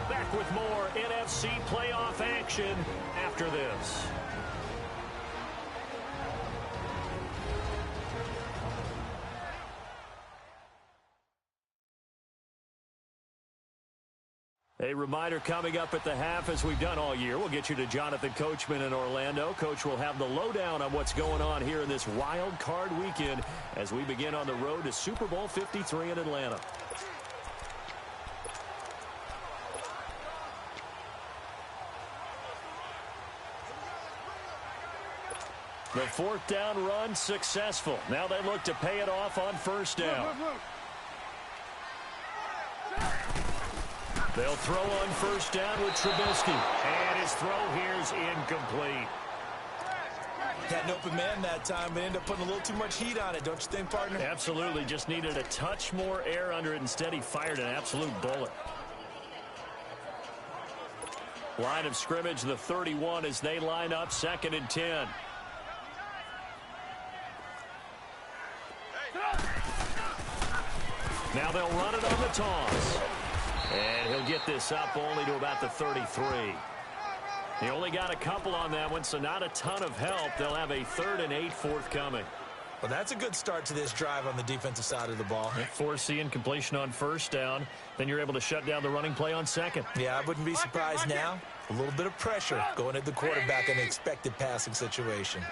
Back with more NFC playoff action after this. A reminder coming up at the half, as we've done all year. We'll get you to Jonathan Coachman in Orlando. Coach will have the lowdown on what's going on here in this wild card weekend as we begin on the road to Super Bowl 53 in Atlanta. The fourth down run successful. Now they look to pay it off on first down. They'll throw on first down with Trubisky. And his throw here's incomplete. Had an open man that time, but ended up putting a little too much heat on it, don't you think, partner? Absolutely. Just needed a touch more air under it. Instead, he fired an absolute bullet. Line of scrimmage, the 31, as they line up, 2nd and 10. Now they'll run it on the toss. And he'll get this up only to about the 33. He only got a couple on that one, so not a ton of help. They'll have a 3rd and 8 forthcoming. Well, that's a good start to this drive on the defensive side of the ball. Force the incompletion on first down. Then you're able to shut down the running play on second. Yeah, I wouldn't be surprised now. A little bit of pressure going at the quarterback in an expected passing situation.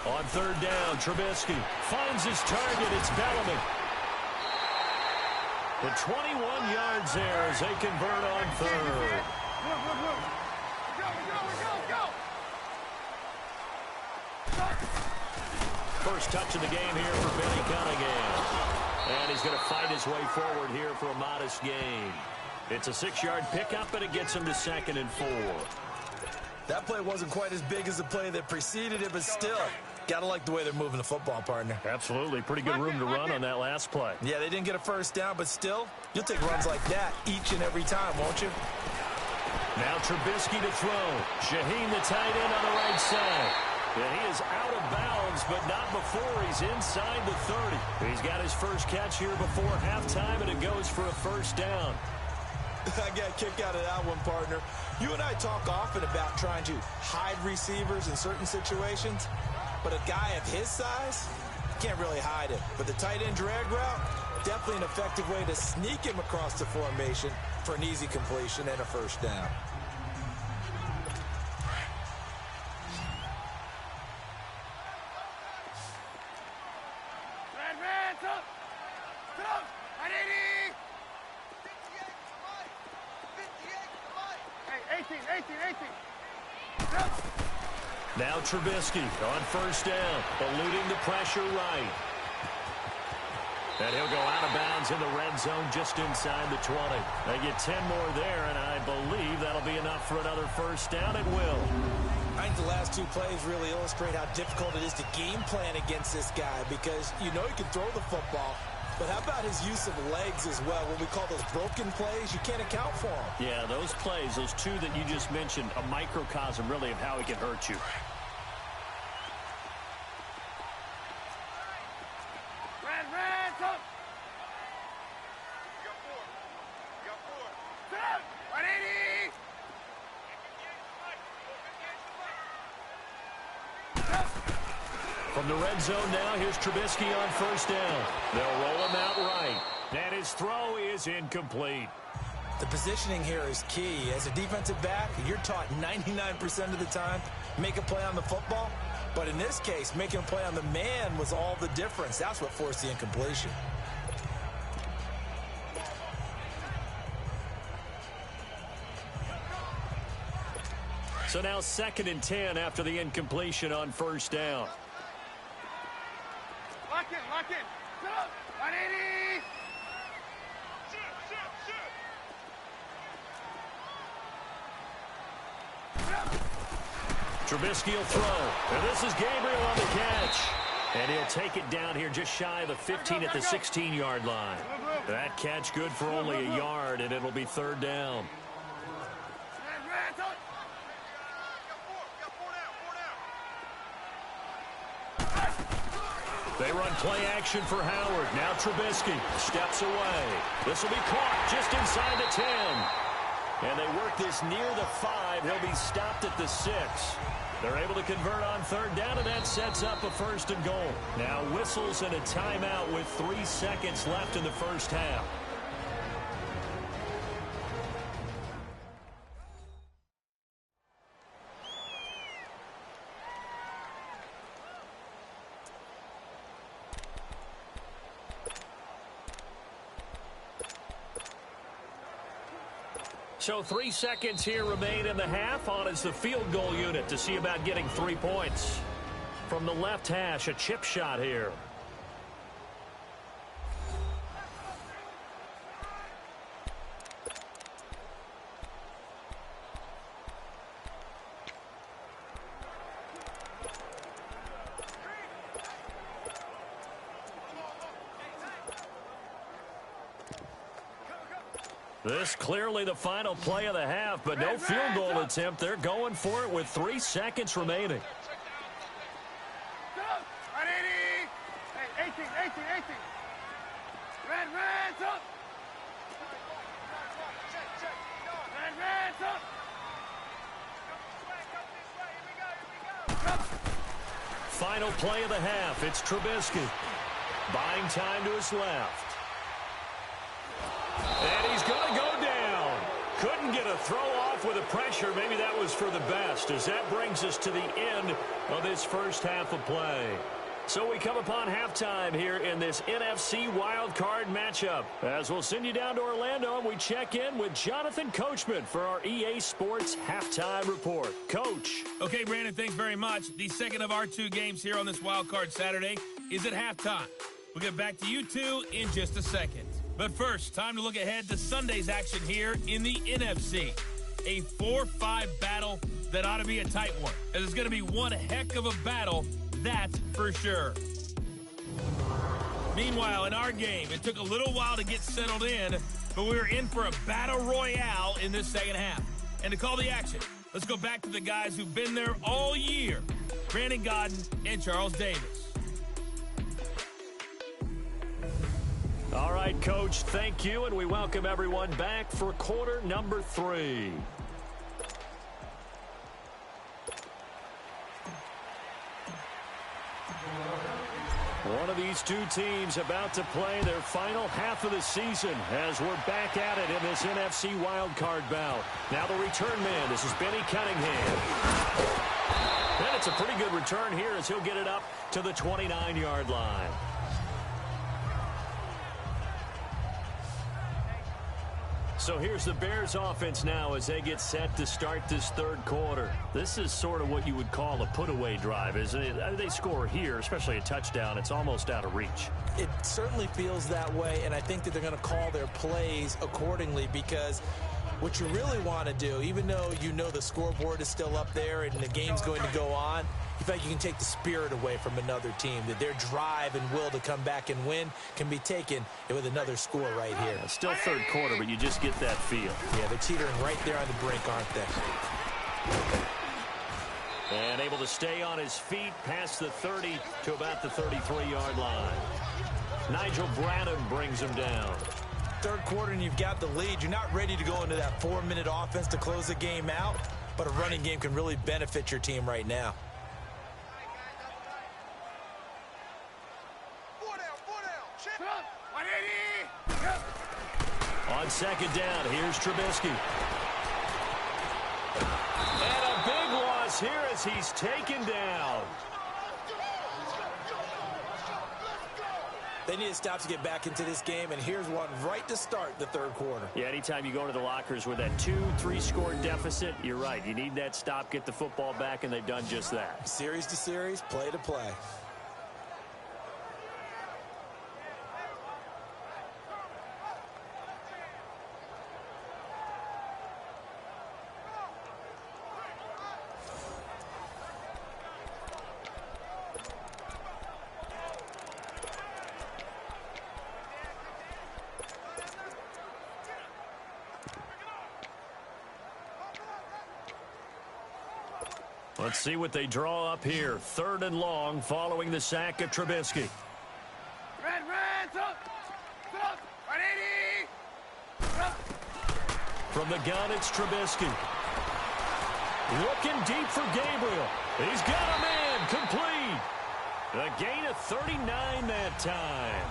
On 3rd down, Trubisky finds his target. It's Bellamy. The 21 yards there as they convert on 3rd. First touch of the game here for Benny Cunningham. And he's going to fight his way forward here for a modest gain. It's a 6-yard pickup, and it gets him to 2nd and 4. That play wasn't quite as big as the play that preceded it, but still, gotta like the way they're moving the football, partner. Absolutely. Pretty good room to run on that last play. Yeah, they didn't get a first down, but still, you'll take runs like that each and every time, won't you? Now Trubisky to throw. Shaheen, the tight end, on the right side. And he is out of bounds, but not before he's inside the 30. He's got his first catch here before halftime, and it goes for a first down. I got a kick out of that one, partner. You and I talk often about trying to hide receivers in certain situations, but a guy of his size can't really hide it. But the tight end drag route, definitely an effective way to sneak him across the formation for an easy completion and a first down. Now Trubisky on first down, eluding the pressure right. And he'll go out of bounds in the red zone just inside the 20. They get 10 more there, and I believe that'll be enough for another first down. It will. I think the last two plays really illustrate how difficult it is to game plan against this guy, because you know he can throw the football, but how about his use of legs as well? What we call those broken plays, you can't account for them. Yeah, those plays, those two that you just mentioned, a microcosm really of how he can hurt you. From the red zone now, here's Trubisky on first down. They'll roll him out right. And his throw is incomplete. The positioning here is key. As a defensive back, you're taught 99% of the time, make a play on the football. But in this case, making a play on the man was all the difference. That's what forced the incompletion. So now 2nd and 10 after the incompletion on first down. Lock in, lock in. Sit up. 180. Shoot. Trubisky will throw. And this is Gabriel on the catch. And he'll take it down here just shy of the 15 at the 16-yard line. That catch good for only a yard, and it'll be 3rd down. They run play action for Howard. Now Trubisky steps away. This will be caught just inside the 10. And they work this near the 5. He'll be stopped at the 6. They're able to convert on third down, and that sets up a 1st and goal. Now whistles and a timeout with 3 seconds left in the first half. So 3 seconds here remain in the half. On is the field goal unit to see about getting 3 points. From the left hash, a chip shot here. This clearly the final play of the half, but no field goal attempt. They're going for it with 3 seconds remaining. Final play of the half. It's Trubisky. Buying time to his left. And he's going to go down. Couldn't get a throw off with the pressure. Maybe that was for the best, as that brings us to the end of this first half of play. So we come upon halftime here in this NFC wildcard matchup. As we'll send you down to Orlando, and we check in with Jonathan Coachman for our EA Sports Halftime Report. Coach. Okay, Brandon, thanks very much. The second of our 2 games here on this wildcard Saturday is at halftime. We'll get back to you two in just a second. But first, time to look ahead to Sunday's action here in the NFC. A 4-5 battle that ought to be a tight one, as it's going to be one heck of a battle, that's for sure. Meanwhile, in our game, it took a little while to get settled in, but we were in for a battle royale in this second half. And to call the action, let's go back to the guys who've been there all year, Brandon Godden and Charles Davis. All right, Coach, thank you, and we welcome everyone back for quarter number 3. One of these 2 teams about to play their final half of the season as we're back at it in this NFC wildcard bout. Now the return man, this is Benny Cunningham. And it's a pretty good return here as he'll get it up to the 29-yard line. So here's the Bears offense now as they get set to start this third quarter. This is sort of what you would call a put-away drive, isn't it? They score here, especially a touchdown. It's almost out of reach. It certainly feels that way, and I think that they're going to call their plays accordingly, because what you really want to do, even though you know the scoreboard is still up there and the game's going to go on, in fact, you can take the spirit away from another team, that their drive and will to come back and win can be taken with another score right here. It's still third quarter, but you just get that feel. Yeah, they're teetering right there on the brink, aren't they? And able to stay on his feet past the 30 to about the 33-yard line. Nigel Bradham brings him down. Third quarter and you've got the lead. You're not ready to go into that 4-minute offense to close the game out, but a running game can really benefit your team right now. On second down, here's Trubisky. And a big loss here as he's taken down. They need to stop to get back into this game, and here's one right to start the third quarter. Yeah, anytime you go to the lockers with that 2-3 score deficit, you're right. You need that stop, get the football back, and they've done just that. Series to series, play to play. Let's see what they draw up here. 3rd and long following the sack of Trubisky. From the gun, it's Trubisky. Looking deep for Gabriel. He's got a man complete. A gain of 39 that time.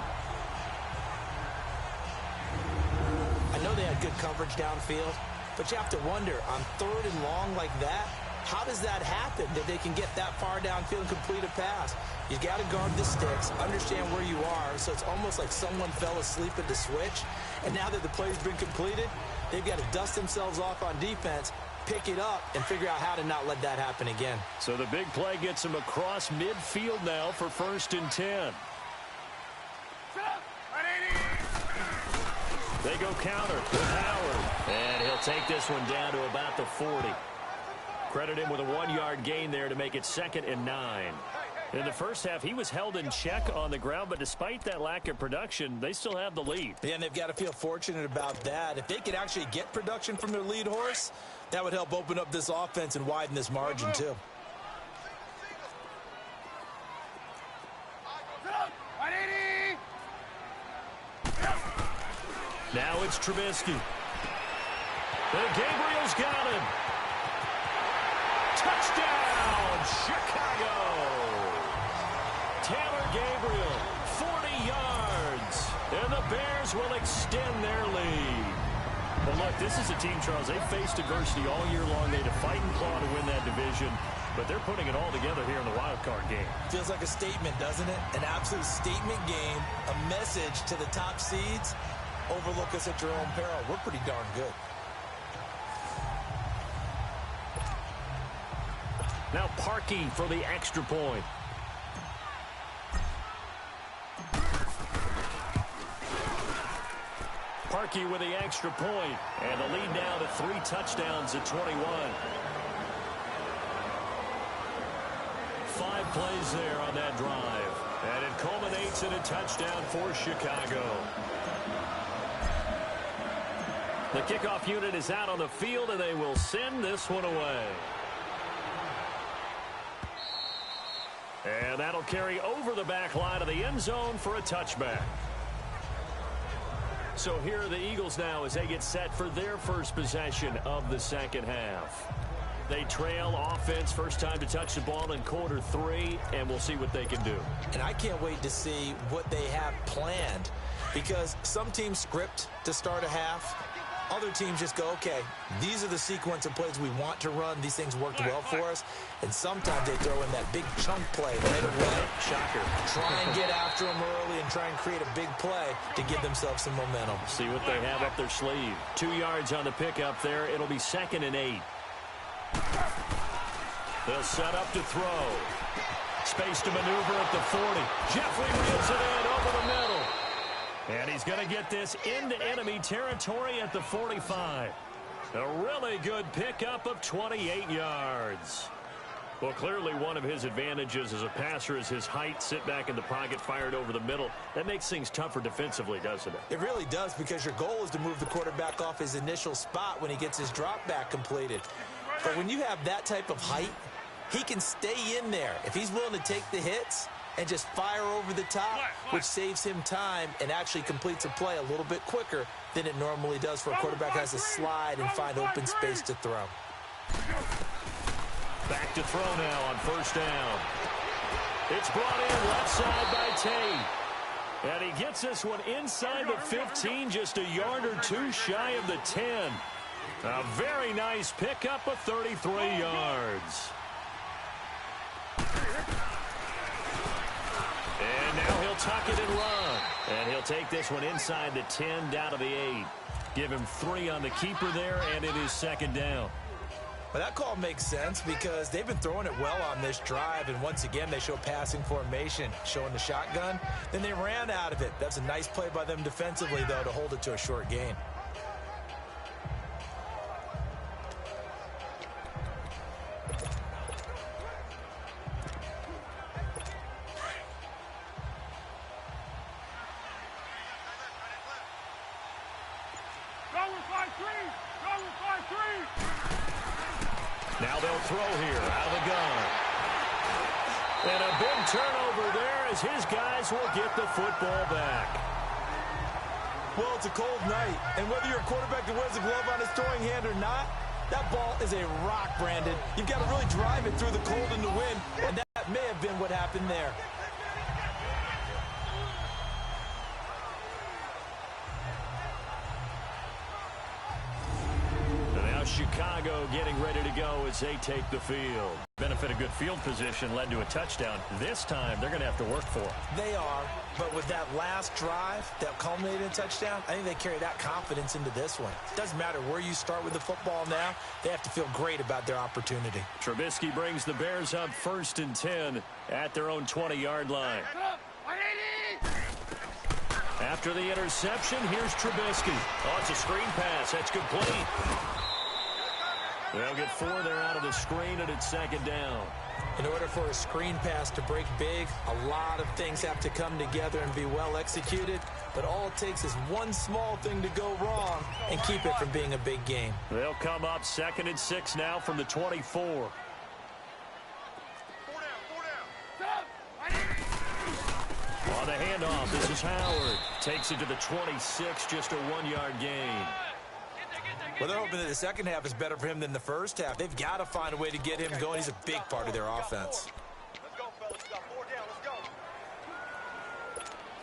I know they had good coverage downfield, but you have to wonder, on 3rd and long like that, how does that happen that they can get that far downfield and complete a pass? You got to guard the sticks, understand where you are, so it's almost like someone fell asleep at the switch, and now that the play's been completed, they've got to dust themselves off on defense, pick it up, and figure out how to not let that happen again. So the big play gets him across midfield now for 1st and 10. They go counter with Howard. And he'll take this one down to about the 40. Credit him with a 1-yard gain there to make it 2nd and 9. In the first half, he was held in check on the ground, but despite that lack of production, they still have the lead. Yeah, and they've got to feel fortunate about that. If they could actually get production from their lead horse, that would help open up this offense and widen this margin, too. Now it's Trubisky. And Gabriel's got him. Touchdown, Chicago. Taylor Gabriel, 40 yards. And the Bears will extend their lead. Well, look, this is a team, Charles, they faced adversity all year long. They had to fight and claw to win that division. But they're putting it all together here in the wild card game. Feels like a statement, doesn't it? An absolute statement game, a message to the top seeds. Overlook us at your own peril. We're pretty darn good. Now Parkey for the extra point. Parkey with the extra point, and the lead now to 3 touchdowns at 21. 5 plays there on that drive, and it culminates in a touchdown for Chicago. The kickoff unit is out on the field, and they will send this one away. And that'll carry over the back line of the end zone for a touchback. So here are the Eagles now as they get set for their first possession of the second half. They trail offense, first time to touch the ball in quarter 3, and we'll see what they can do. And I can't wait to see what they have planned, because some teams script to start a half. Other teams just go, okay, these are the sequence of plays we want to run. These things worked well for us. And sometimes they throw in that big chunk play right away. Shocker. Try and get after them early and try and create a big play to give themselves some momentum. See what they have up their sleeve. 2 yards on the pickup there. It'll be 2nd and 8. They'll set up to throw. Space to maneuver at the 40. Jeffrey reels it in over the middle. And he's going to get this into enemy territory at the 45. A really good pickup of 28 yards. Well, clearly one of his advantages as a passer is his height. Sit back in the pocket, fired over the middle. That makes things tougher defensively, doesn't it? It really does, because your goal is to move the quarterback off his initial spot when he gets his drop back completed. But when you have that type of height, he can stay in there. If he's willing to take the hits and just fire over the top, which saves him time and actually completes a play a little bit quicker than it normally does for a quarterback who has to slide and find open space to throw. Back to throw now on first down. It's brought in left side by Tate. And he gets this one inside the 15, just a yard or 2 shy of the 10. A very nice pickup of 33 yards. And now he'll tuck it and run. And he'll take this one inside the 10 down to the 8. Give him 3 on the keeper there, and it is 2nd down. Well, that call makes sense because they've been throwing it well on this drive, and once again they show passing formation, showing the shotgun. Then they ran out of it. That's a nice play by them defensively, though, to hold it to a short gain. Now they'll throw here out of the gun. And a big turnover there as his guys will get the football back. Well, it's a cold night, and whether you're a quarterback that wears a glove on his throwing hand or not, That ball is a rock, Brandon. You've got to really drive it through the cold and the wind, and that may have been what happened there. Chicago getting ready to go as they take the field. Benefit of good field position led to a touchdown. This time, they're going to have to work for it. They are, but with that last drive that culminated in a touchdown, I think they carry that confidence into this one. It doesn't matter where you start with the football now. They have to feel great about their opportunity. Trubisky brings the Bears up 1st and 10 at their own 20-yard line. After the interception, here's Trubisky. Oh, it's a screen pass. That's complete. They'll get 4 there out of the screen, and it's 2nd down. In order for a screen pass to break big, a lot of things have to come together and be well executed. But all it takes is one small thing to go wrong and keep it from being a big game. They'll come up 2nd and 6 now from the 24. On the handoff, this is Howard. Takes it to the 26, just a 1-yard gain. Well, they're hoping that the second half is better for him than the first half. They've got to find a way to get him going. He's a big part of their offense. Let's go, fellas. We got 4 down. Let's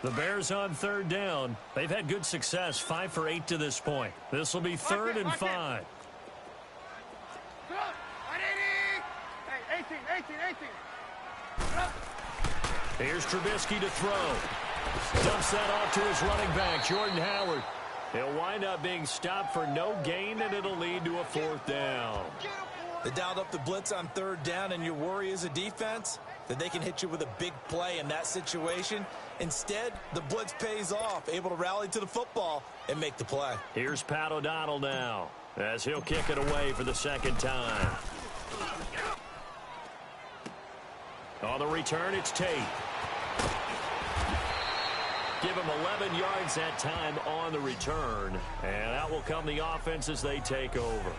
go. The Bears on 3rd down. They've had good success, 5 for 8 to this point. This will be 3rd and 5. Hey, 18. Here's Trubisky to throw. Dumps that off to his running back, Jordan Howard. He'll wind up being stopped for no gain, and it'll lead to a 4th down. They dialed up the blitz on 3rd down, and your worry as a defense that they can hit you with a big play in that situation. Instead, the blitz pays off, able to rally to the football and make the play. Here's Pat O'Donnell now as he'll kick it away for the 2nd time. On the return, it's Tate. Give him 11 yards that time on the return. And out will come the offense as they take over.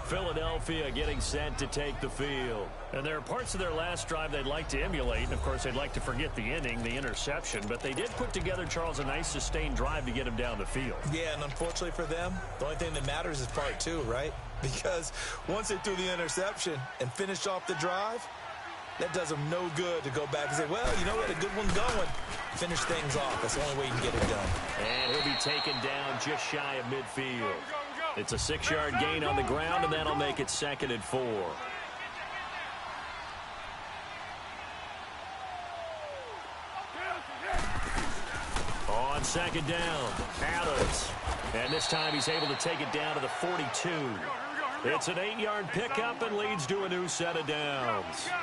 Philadelphia getting set to take the field. And there are parts of their last drive they'd like to emulate. And, of course, they'd like to forget the inning, the interception. But they did put together, Charles, a nice sustained drive to get him down the field. Yeah, and unfortunately for them, the only thing that matters is part 2, right? Because once they threw the interception and finished off the drive, that does them no good to go back and say, well, you know what, a good one going. Finish things off. That's the only way you can get it done. And he'll be taken down just shy of midfield. It's a 6-yard gain on the ground, and that'll make it 2nd and 4. On 2nd down, Adams. And this time he's able to take it down to the 42. It's an 8-yard pickup and leads to a new set of downs. Great.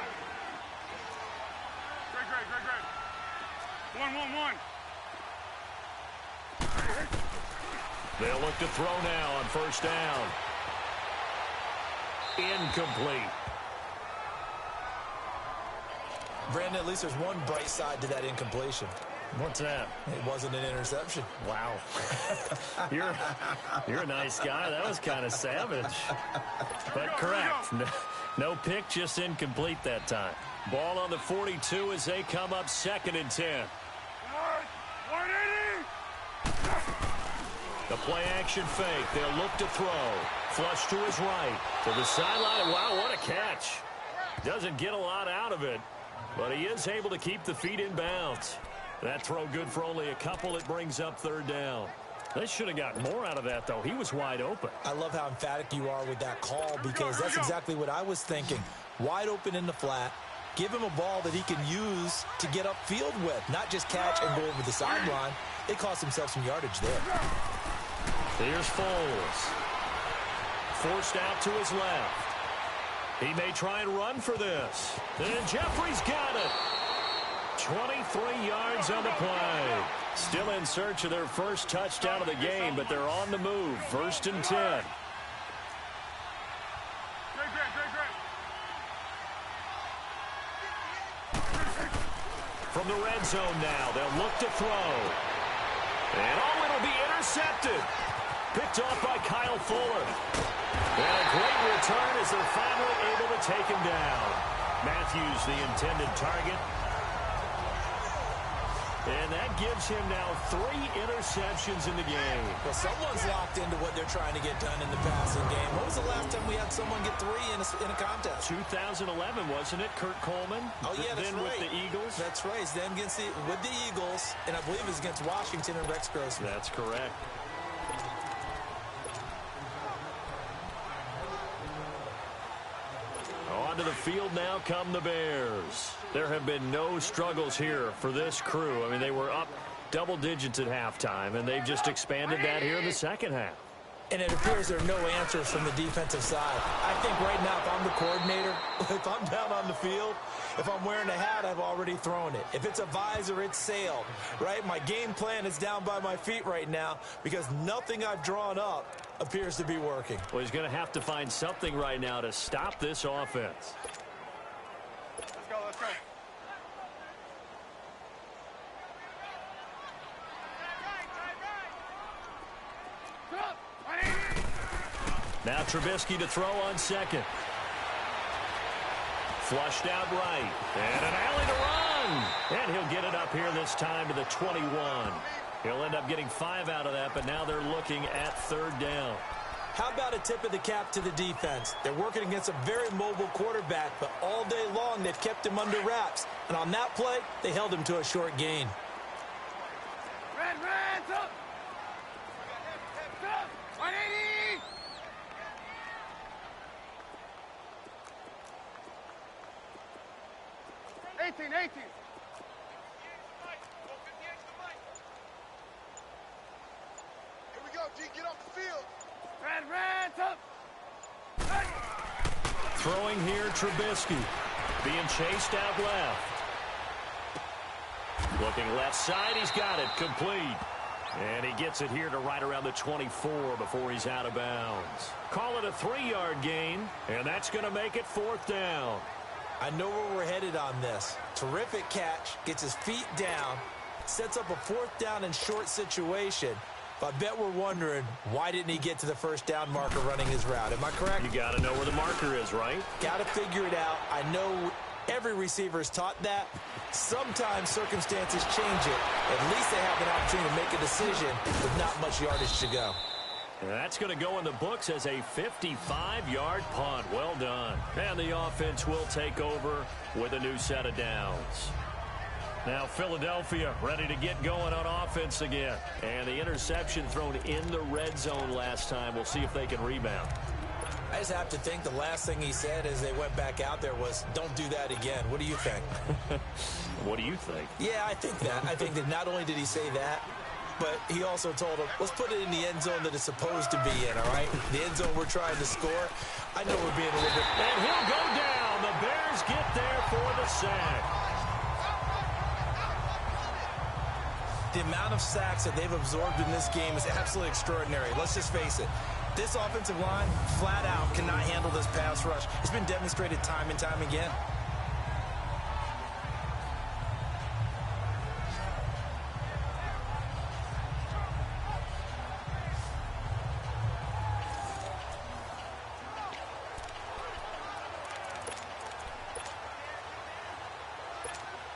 1. They'll look to throw now on 1st down. Incomplete. Brandon, at least there's one bright side to that incompletion. What's that? It wasn't an interception. Wow. You're a nice guy. That was kind of savage. But correct. No pick, just incomplete that time. Ball on the 42 as they come up 2nd and 10. The play action fake. They'll look to throw. Flush to his right. To the sideline. Wow, what a catch. Doesn't get a lot out of it, but he is able to keep the feet in bounds. That throw good for only a couple. It brings up 3rd down. They should have gotten more out of that, though. He was wide open. I love how emphatic you are with that call because that's exactly what I was thinking. Wide open in the flat. Give him a ball that he can use to get upfield with, not just catch and go over the sideline. They cost themselves some yardage there. Here's Foles. Forced out to his left. He may try and run for this. And Jeffrey's got it. 23 yards on the play. Still in search of their first touchdown of the game, but they're on the move. 1st and 10. From the red zone now, they'll look to throw. And it'll be intercepted. Picked off by Kyle Fuller. And a great return as they're finally able to take him down. Matthews, the intended target. And that gives him now 3 interceptions in the game. Well, someone's locked into what they're they're trying to get done in the passing game. When was the last time we had someone get 3 in a contest? 2011, wasn't it? Kurt Coleman. Oh, yeah, that's then right. with the Eagles. That's right. He's then with the Eagles, and I believe it's against Washington and Rex Grossman. That's correct. Onto the field now come the Bears. There have been no struggles here for this crew. I mean, they were up double digits at halftime, and they've just expanded that here in the second half. And it appears there are no answers from the defensive side. I think right now, if I'm the coordinator, if I'm down on the field, if I'm wearing a hat, I've already thrown it. If it's a visor, it's sailed, right? My game plan is down by my feet right now because nothing I've drawn up appears to be working. Well, he's going to have to find something right now to stop this offense. Let's go, let's go. Now Trubisky to throw on second. Flushed out right. And an alley to run. And he'll get it up here this time to the 21. He'll end up getting 5 out of that, but now they're looking at third down. How about a tip of the cap to the defense? They're working against a very mobile quarterback, but all day long they've kept him under wraps. And on that play, they held him to a short gain. Red, up! 180! 18. Here we go, D, get off the field. Red, up. Throwing here, Trubisky. Being chased out left. Looking left side, he's got it, complete. And he gets it here to right around the 24 before he's out of bounds. Call it a 3-yard gain, and that's going to make it 4th down. I know where we're headed on this. Terrific catch, gets his feet down, sets up a 4th down and short situation. But I bet we're wondering, why didn't he get to the first down marker running his route? Am I correct? You got to know where the marker is, right? Got to figure it out. I know every receiver is taught that. Sometimes circumstances change it. At least they have an opportunity to make a decision with not much yardage to go. And that's going to go in the books as a 55-yard punt. Well done. And the offense will take over with a new set of downs. Now Philadelphia ready to get going on offense again. And the interception thrown in the red zone last time. We'll see if they can rebound. I just have to think the last thing he said as they went back out there was, don't do that again. What do you think? What do you think? Yeah, I think that. I think that not only did he say that, but he also told him, let's put it in the end zone that it's supposed to be in, all right? The end zone we're trying to score. I know we're being a little bit... And he'll go down. The Bears get there for the sack. The amount of sacks that they've absorbed in this game is absolutely extraordinary. Let's just face it. This offensive line, flat out, cannot handle this pass rush. It's been demonstrated time and time again.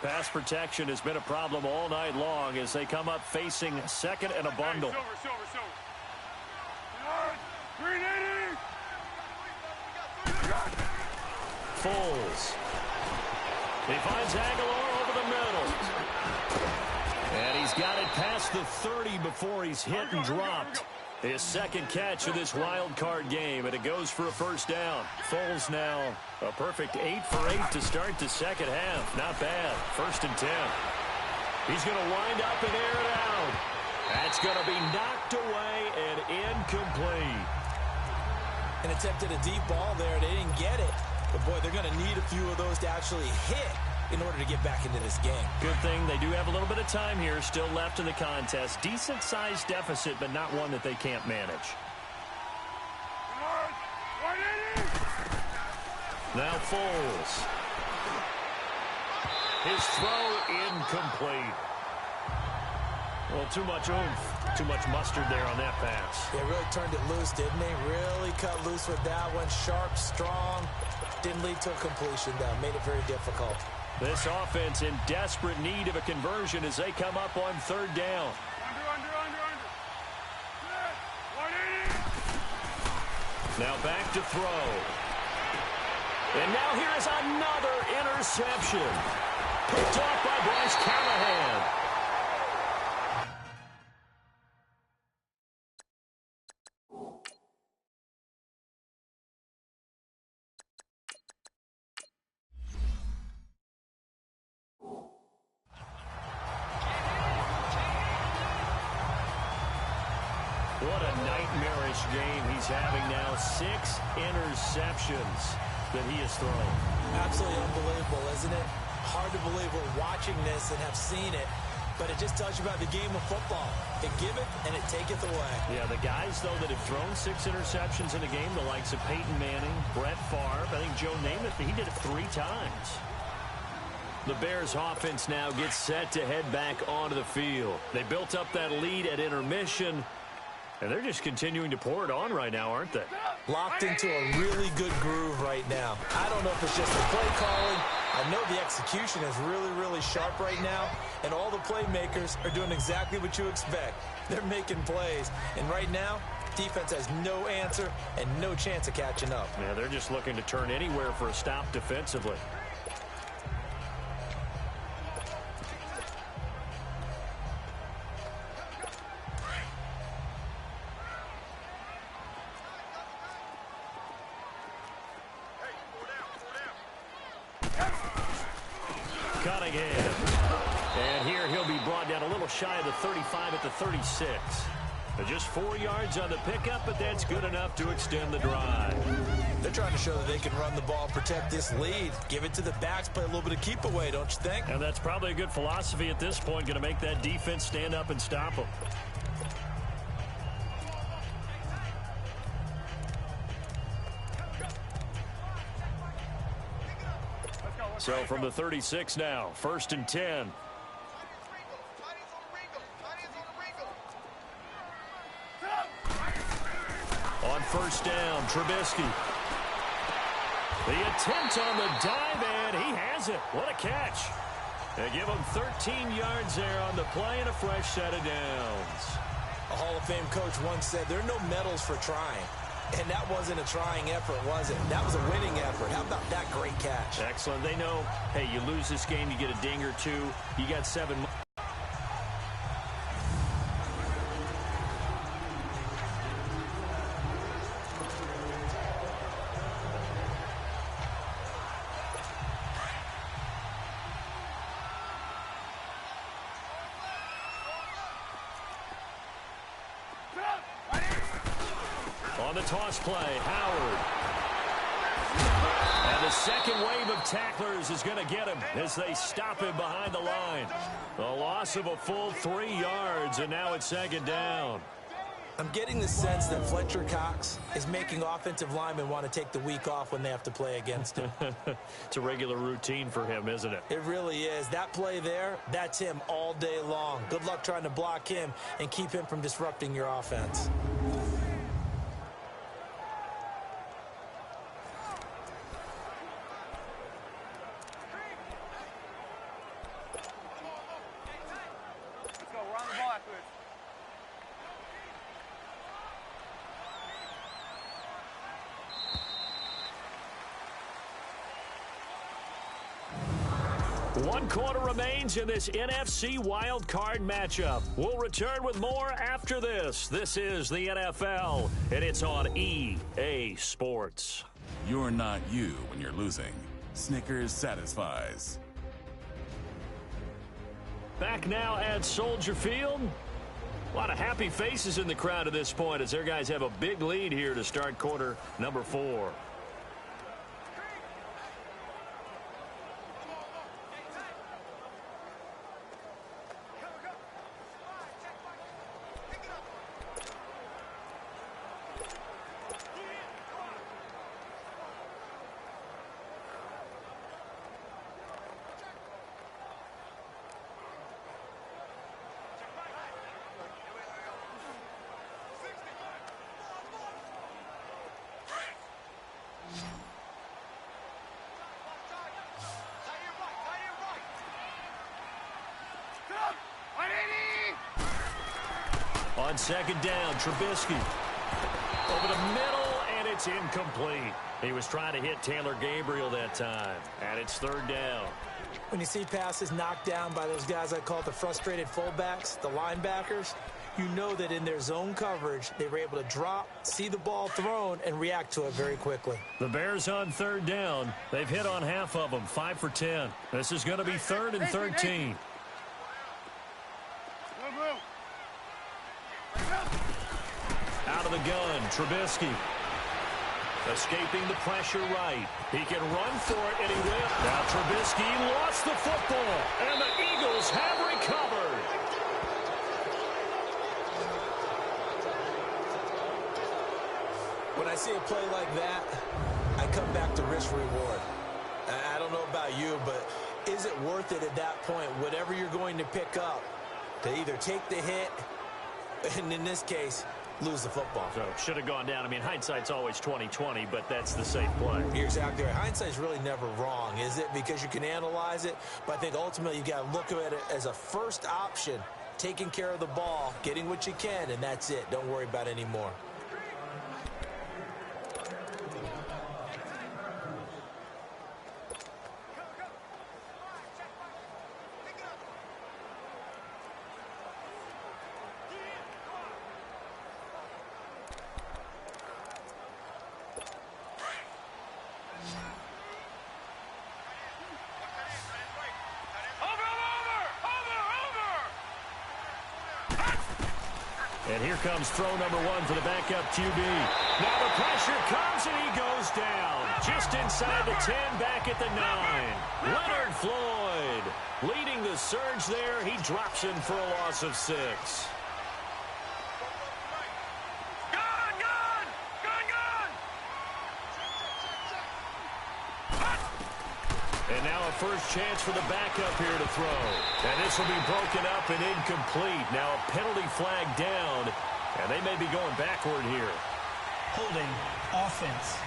Pass protection has been a problem all night long as they come up facing second and a bundle. Silver. 380! Foles. He finds Aguilar over the middle. And he's got it past the 30 before he's hit and dropped. His second catch of this wild card game, and it goes for a first down. Foles now a perfect 8 for 8 to start the second half. Not bad. 1st and 10. He's going to wind up and air it out. That's going to be knocked away and incomplete. An attempt at a deep ball there. They didn't get it. But, boy, they're going to need a few of those to actually hit in order to get back into this game. Good thing they do have a little bit of time here still left in the contest. Decent-sized deficit, but not one that they can't manage. Now Foles. His throw incomplete. Well, too much oomph, too much mustard there on that pass. They really turned it loose, didn't they? Really cut loose with that one. Sharp, strong. Didn't lead to a completion, though. Made it very difficult. This offense in desperate need of a conversion as they come up on third down. Now back to throw. And now here is another interception. Picked off by Bryce Callahan. What a nightmarish game he's having now. 6 interceptions that he has thrown. Absolutely unbelievable, isn't it? Hard to believe we're watching this and have seen it, but it just tells you about the game of football. It giveth and it taketh away. Yeah, the guys, though, that have thrown 6 interceptions in a game, the likes of Peyton Manning, Brett Favre, I think Joe Namath, he did it 3 times. The Bears offense now gets set to head back onto the field. They built up that lead at intermission, and they're just continuing to pour it on right now, aren't they? Locked into a really good groove right now. I don't know if it's just the play calling. I know the execution is really, really sharp right now, and all the playmakers are doing exactly what you expect. They're making plays, and right now, defense has no answer and no chance of catching up. Yeah, they're just looking to turn anywhere for a stop defensively. Cunningham. And here he'll be brought down a little shy of the 35 at the 36. Just 4 yards on the pickup, but that's good enough to extend the drive. They're trying to show that they can run the ball, protect this lead. Give it to the backs, play a little bit of keep away, don't you think? And that's probably a good philosophy at this point, going to make that defense stand up and stop them. So from the 36 now, 1st and 10. On 1st down, Trubisky. The attempt on the dive, and he has it. What a catch. They give him 13 yards there on the play and a fresh set of downs. A Hall of Fame coach once said there are no medals for trying. And that wasn't a trying effort, was it? That was a winning effort. How about that great catch? Excellent. They know, hey, you lose this game, you get a ding or 2. You got 7 more. On the toss play, Howard. And the second wave of tacklers is going to get him as they stop him behind the line. A loss of a full 3 yards, and now it's 2nd down. I'm getting the sense that Fletcher Cox is making offensive linemen want to take the week off when they have to play against him. It's a regular routine for him, isn't it? It really is. That play there, that's him all day long. Good luck trying to block him and keep him from disrupting your offense. One quarter remains in this NFC Wildcard matchup. We'll return with more after this. This is the NFL, and it's on EA Sports. You're not you when you're losing. Snickers satisfies. Back now at Soldier Field. A lot of happy faces in the crowd at this point as their guys have a big lead here to start quarter number 4. On 2nd down, Trubisky. Over the middle, and it's It's incomplete. He was trying to hit Taylor Gabriel that time, and it's third down. When you see passes knocked down by those guys I call the frustrated fullbacks, the linebackers, you know that in their zone coverage, they were able to drop, see the ball thrown, and react to it very quickly. The Bears on third down. They've hit on half of them, 5 for 10. This is going to be 3rd and 13. Out of the gun, Trubisky. Escaping the pressure right. He can run for it, and he will. Now Trubisky lost the football, and the Eagles have recovered. When I see a play like that, I come back to risk reward. I don't know about you, but is it worth it at that point, whatever you're going to pick up, to either take the hit, and in this case, lose the football? So should have gone down. I mean, hindsight's always 20/20, but that's the safe play. You're exactly right. Hindsight's really never wrong, is it? Because you can analyze it, but I think ultimately you got to look at it as a first option, taking care of the ball, getting what you can, and that's it. Don't worry about it anymore. And here comes throw number 1 for the backup QB. Now the pressure comes, and he goes down. Just inside the 10, back at the 9. Leonard Floyd leading the surge there. He drops in for a loss of 6. And now a first chance for the backup here to throw. And this will be broken up and incomplete. Now a penalty flag down, and they may be going backward here. Holding offense.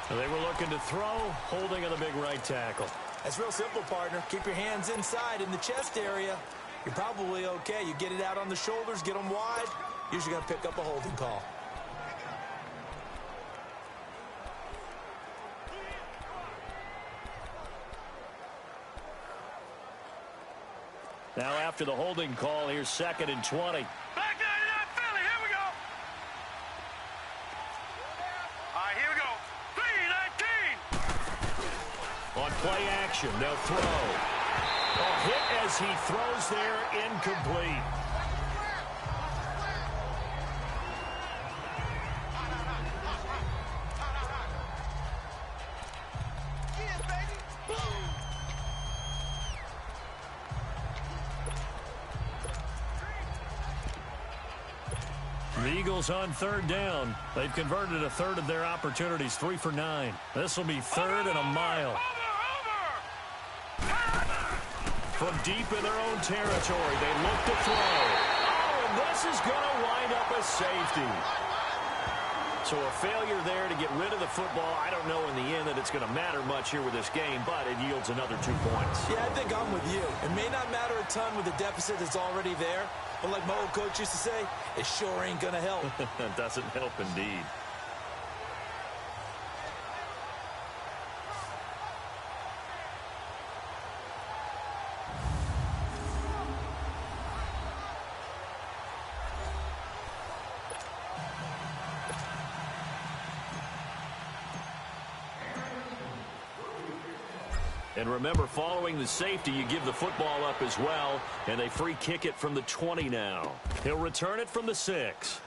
They were looking to throw, holding on the big right tackle. That's real simple, partner. Keep your hands inside in the chest area. You're probably okay. You get it out on the shoulders, get them wide. Usually going to pick up a holding call. Now after the holding call, here's 2nd and 20. Back down to that Philly. Here we go. All right, here we go. 3-19. On play action, they'll throw. A hit as he throws there, incomplete. The Eagles on third down. They've converted a third of their opportunities, 3 for 9. This will be 3rd and a mile. From deep in their own territory, they look to throw. Oh, and this is going to wind up a safety. So a failure there to get rid of the football. I don't know in the end that it's going to matter much here with this game, but it yields another 2 points. Yeah, I think I'm with you. It may not matter a ton with the deficit that's already there, but like my old coach used to say, it sure ain't going to help. It doesn't help indeed. And remember, following the safety, you give the football up as well, and they free kick it from the 20 now. He'll return it from the 6.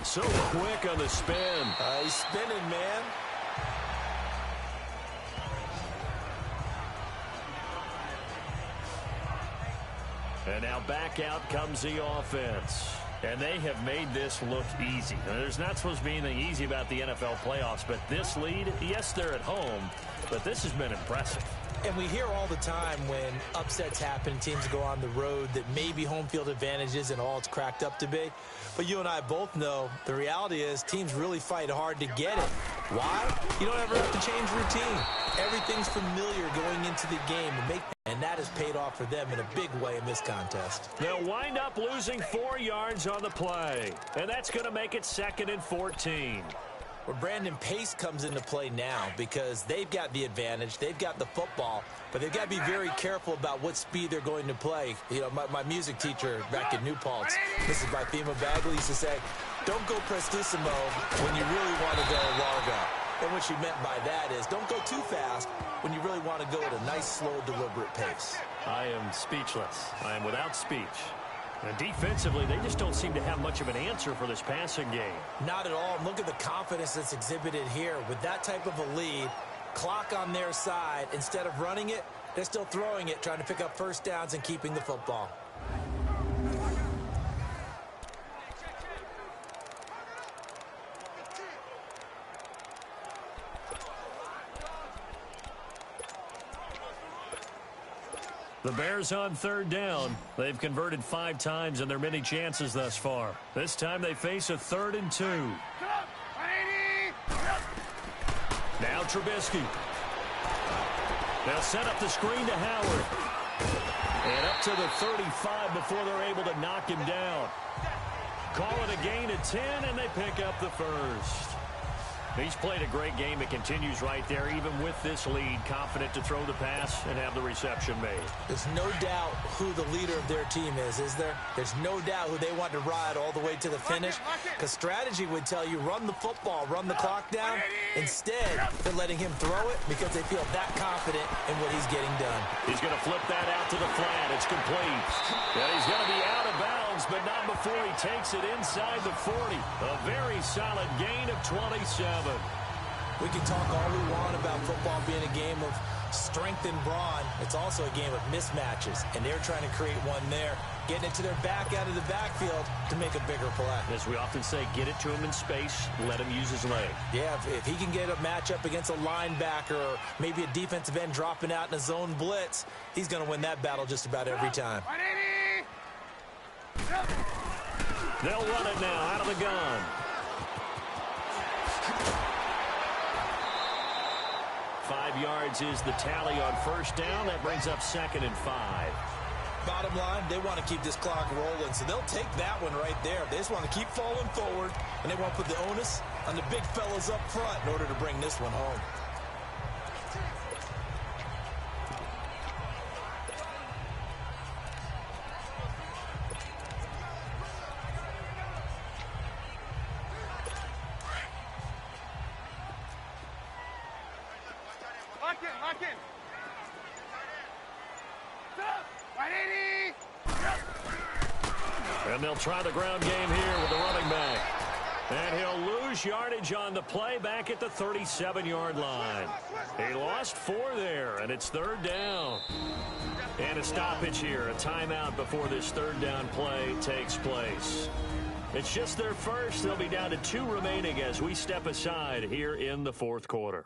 So quick on the spin. He's spinning, man. And now back out comes the offense. And they have made this look easy. Now, there's not supposed to be anything easy about the NFL playoffs, but this lead, yes, they're at home, but this has been impressive. And we hear all the time when upsets happen, teams go on the road, that maybe home field advantage isn't all it's cracked up to be. But you and I both know the reality is teams really fight hard to get it. Why? You don't ever have to change routine. Everything's familiar going into the game, and that has paid off for them in a big way in this contest. They'll wind up losing 4 yards on the play, and that's going to make it 2nd and 14. Where Brandon Pace comes into play now because they've got the advantage, they've got the football, but they've got to be very careful about what speed they're going to play. You know, my music teacher back in New Paltz, Mrs. Bifema Bagley, used to say, don't go prestissimo when you really want to go largo. And what she meant by that is don't go too fast when you really want to go at a nice, slow, deliberate pace. I am speechless. I am without speech. And defensively, they just don't seem to have much of an answer for this passing game. Not at all. Look at the confidence that's exhibited here. With that type of a lead, clock on their side, instead of running it, they're still throwing it, trying to pick up first downs and keeping the football. The Bears on 3rd down. They've converted 5 times in their many chances thus far. This time they face a 3rd and 2. Now Trubisky. They'll set up the screen to Howard. And up to the 35 before they're able to knock him down. Call it a gain of 10, and they pick up the first. He's played a great game. It continues right there, even with this lead, confident to throw the pass and have the reception made. There's no doubt who the leader of their team is there? There's no doubt who they want to ride all the way to the finish, because strategy would tell you run the football, run the clock down. Instead, they're letting him throw it because they feel that confident in what he's getting done. He's going to flip that out to the flat. It's complete. And he's going to be out of bounds, but not before he takes it inside the 40. A very solid gain of 27. We can talk all we want about football being a game of strength and brawn. It's also a game of mismatches, and they're trying to create one there, getting it to their back out of the backfield to make a bigger play. As we often say, get it to him in space, let him use his leg. Yeah, if he can get a matchup against a linebacker or maybe a defensive end dropping out in a zone blitz, he's going to win that battle just about every time. They'll run it now out of the gun. 5 yards is the tally on 1st down. That brings up 2nd and 5. Bottom line, they want to keep this clock rolling, so they'll take that one right there. They just want to keep falling forward, and they want to put the onus on the big fellas up front in order to bring this one home. And they'll try the ground game here with the running back. And he'll lose yardage on the play back at the 37-yard line. He lost 4 there, and it's 3rd down. And a stoppage here, a timeout before this 3rd down play takes place. It's just their first. They'll be down to 2 remaining as we step aside here in the 4th quarter.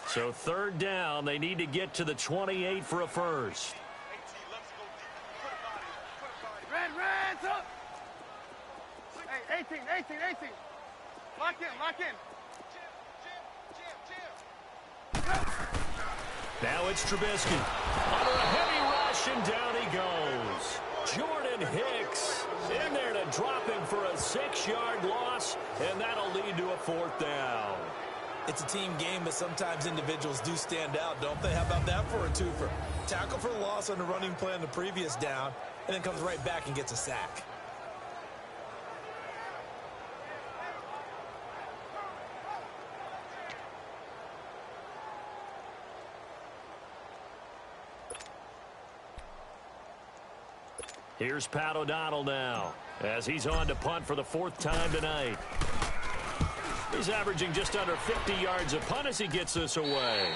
So 3rd down, they need to get to the 28 for a first. Red, up. Hey, 18. Lock in. Now it's Trubisky. Under a heavy rush, and down he goes. Jordan Hicks in there to drop him for a 6-yard loss, and that'll lead to a 4th down. It's a team game, but sometimes individuals do stand out, don't they? How about that for a twofer? Tackle for loss on the running play on the previous down, and then comes right back and gets a sack. Here's Pat O'Donnell now, as he's on to punt for the 4th time tonight. He's averaging just under 50 yards a punt as he gets this away.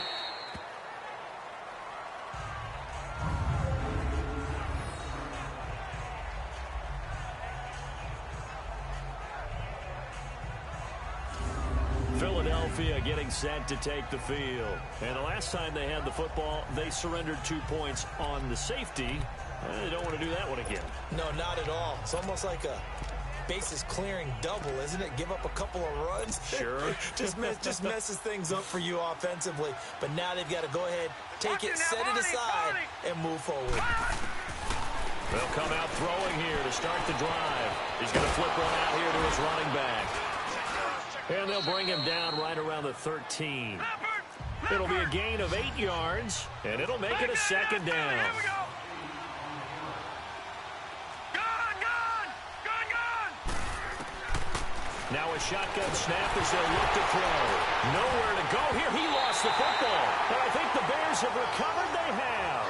Philadelphia getting set to take the field. And the last time they had the football, they surrendered 2 points on the safety. They don't want to do that one again. No, not at all. It's almost like a bases clearing double, isn't it? Give up a couple of runs. Sure. just messes things up for you offensively. But now they've got to go ahead, take it, set it aside, and move forward. They'll come out throwing here to start the drive. He's going to flip one out here to his running back. And they'll bring him down right around the 13. It'll be a gain of 8 yards, and it'll make it a second down. Now a shotgun snap as they'll look to throw. Nowhere to go here. He lost the football. But I think the Bears have recovered. They have.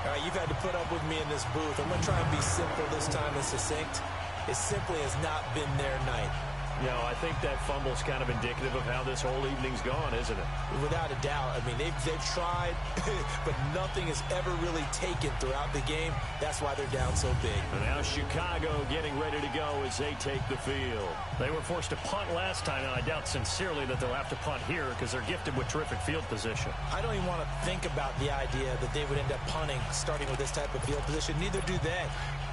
All right, you've had to put up with me in this booth. I'm going to try and be simple this time and succinct. It simply has not been their night. No, I think that fumble's kind of indicative of how this whole evening's gone, isn't it? Without a doubt. I mean, they've tried, but nothing is ever really taken throughout the game. That's why they're down so big. And now Chicago getting ready to go as they take the field. They were forced to punt last time, and I doubt sincerely that they'll have to punt here because they're gifted with terrific field position. I don't even want to think about the idea that they would end up punting starting with this type of field position. Neither do they.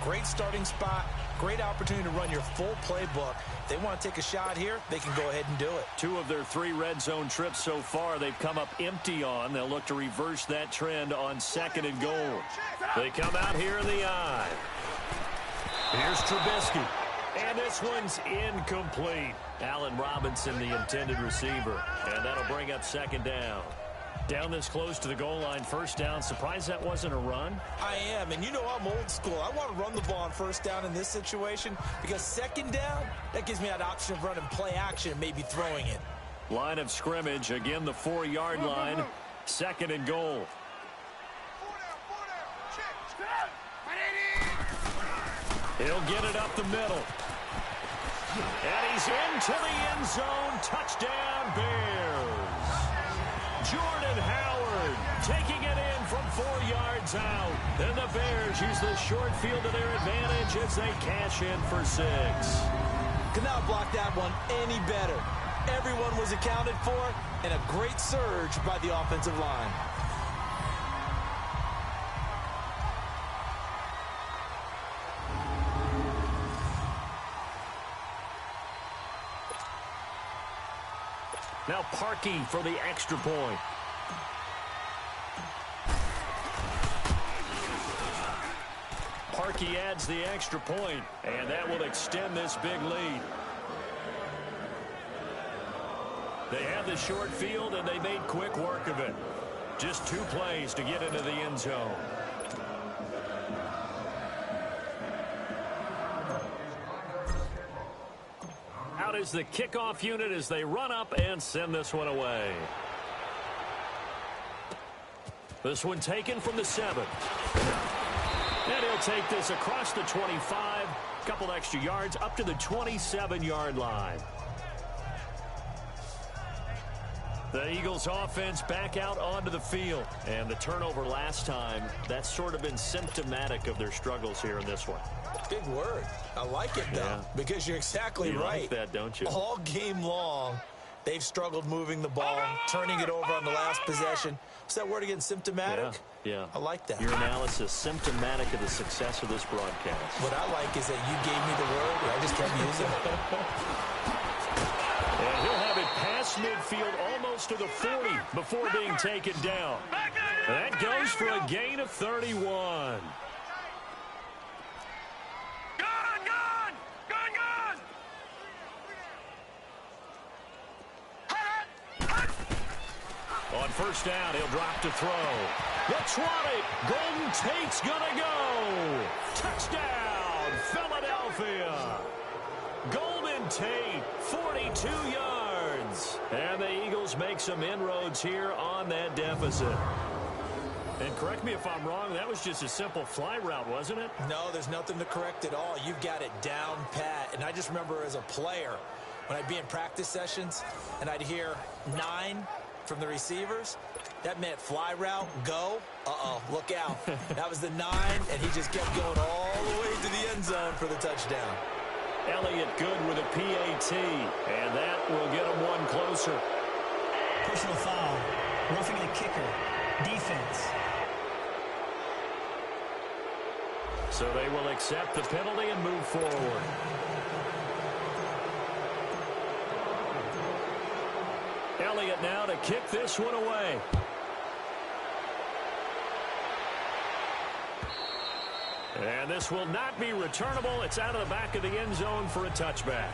Great starting spot, great opportunity to run your full playbook. If they want to take a shot here, they can go ahead and do it. 2 of their 3 red zone trips so far they've come up empty on. They'll look to reverse that trend on 2nd and goal. They come out here in the eye. Here's Trubisky. And this one's incomplete. Allen Robinson, the intended receiver. And that'll bring up 2nd down. Down this close to the goal line, 1st down. Surprised that wasn't a run? I am, and you know I'm old school. I want to run the ball on 1st down in this situation because 2nd down, that gives me that option of running play action and maybe throwing it. Line of scrimmage, again the 4-yard line, 2nd and goal. He'll get it up the middle. And he's into the end zone. Touchdown, Bears. Jordan Howard taking it in from 4 yards out. And the Bears use the short field to their advantage as they cash in for 6. Could not block that one any better. Everyone was accounted for, and a great surge by the offensive line. Now Parkey for the extra point. Parkey adds the extra point, and that will extend this big lead. They have the short field, and they made quick work of it. Just 2 plays to get into the end zone. Out is the kickoff unit as they run up and send this one away. This one taken from the 7. And he'll take this across the 25. Couple extra yards up to the 27-yard line. The Eagles offense back out onto the field. And the turnover last time, that's sort of been symptomatic of their struggles here in this one. Big word. I like it, though, because you're exactly right. You like that, don't you? All game long, they've struggled moving the ball, turning it over on the last possession. What's that word again, symptomatic? Yeah. I like that. Your analysis, symptomatic of the success of this broadcast. What I like is that you gave me the word, and I just kept using it. And he'll have it past midfield almost to the 40 before being taken down. That goes for a gain of 31. On 1st down, he'll drop to throw. The 20. Golden Tate's gonna go. Touchdown, Philadelphia. Golden Tate, 42 yards. And the Eagles make some inroads here on that deficit. And correct me if I'm wrong, that was just a simple fly route, wasn't it? No, there's nothing to correct at all. You've got it down pat. And I just remember as a player, when I'd be in practice sessions and I'd hear 9 from the receivers, that meant fly route, go, look out. That was the 9, and he just kept going all the way to the end zone for the touchdown. Elliott good with a PAT, and that will get him one closer. Personal foul. Roughing the kicker. Defense. So they will accept the penalty and move forward. Elliott now to kick this one away. And this will not be returnable. It's out of the back of the end zone for a touchback.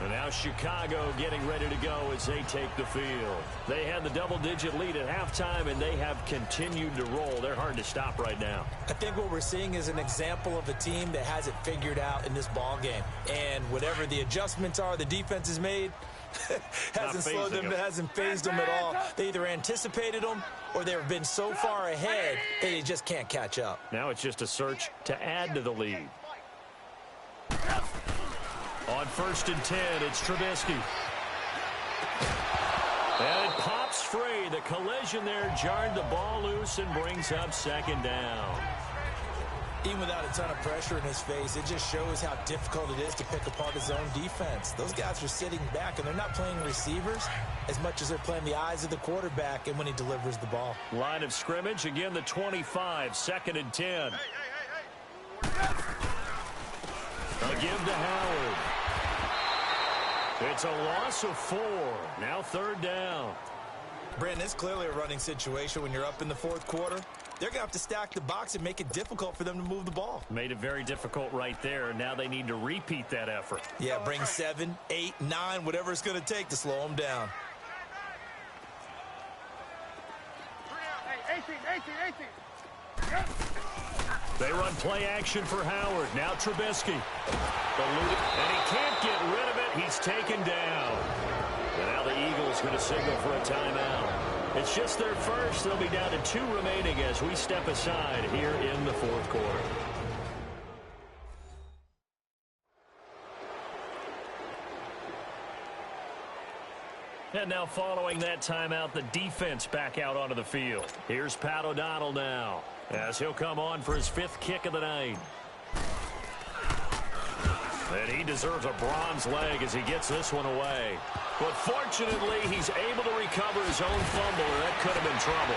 And now Chicago getting ready to go as they take the field. They had the double-digit lead at halftime, and they have continued to roll. They're hard to stop right now. I think what we're seeing is an example of a team that has it figured out in this ball game. And whatever the adjustments are the defense has made, hasn't slowed them, hasn't phased them at all. They either anticipated them or they've been so far ahead that they just can't catch up. Now it's just a search to add to the lead. On 1st and 10, it's Trubisky. And it pops free. The collision there jarred the ball loose and brings up 2nd down. Even without a ton of pressure in his face, it just shows how difficult it is to pick apart his own defense. Those guys are sitting back, and they're not playing receivers as much as they're playing the eyes of the quarterback and when he delivers the ball. Line of scrimmage, again the 25, 2nd and 10. A give to Howard. It's a loss of 4. Now 3rd down. Brandon, it's clearly a running situation when you're up in the 4th quarter. They're going to have to stack the box and make it difficult for them to move the ball. Made it very difficult right there. Now they need to repeat that effort. Yeah, bring 7, 8, 9, whatever it's going to take to slow them down. 18. They run play action for Howard. Now Trubisky. And he can't get rid of it. He's taken down. And now the Eagles going to signal for a timeout. It's just their first. They'll be down to 2 remaining as we step aside here in the 4th quarter. And now following that timeout, the defense back out onto the field. Here's Pat O'Donnell now as he'll come on for his 5th kick of the night. And he deserves a bronze leg as he gets this one away. But fortunately, he's able to recover his own fumble, or that could have been trouble.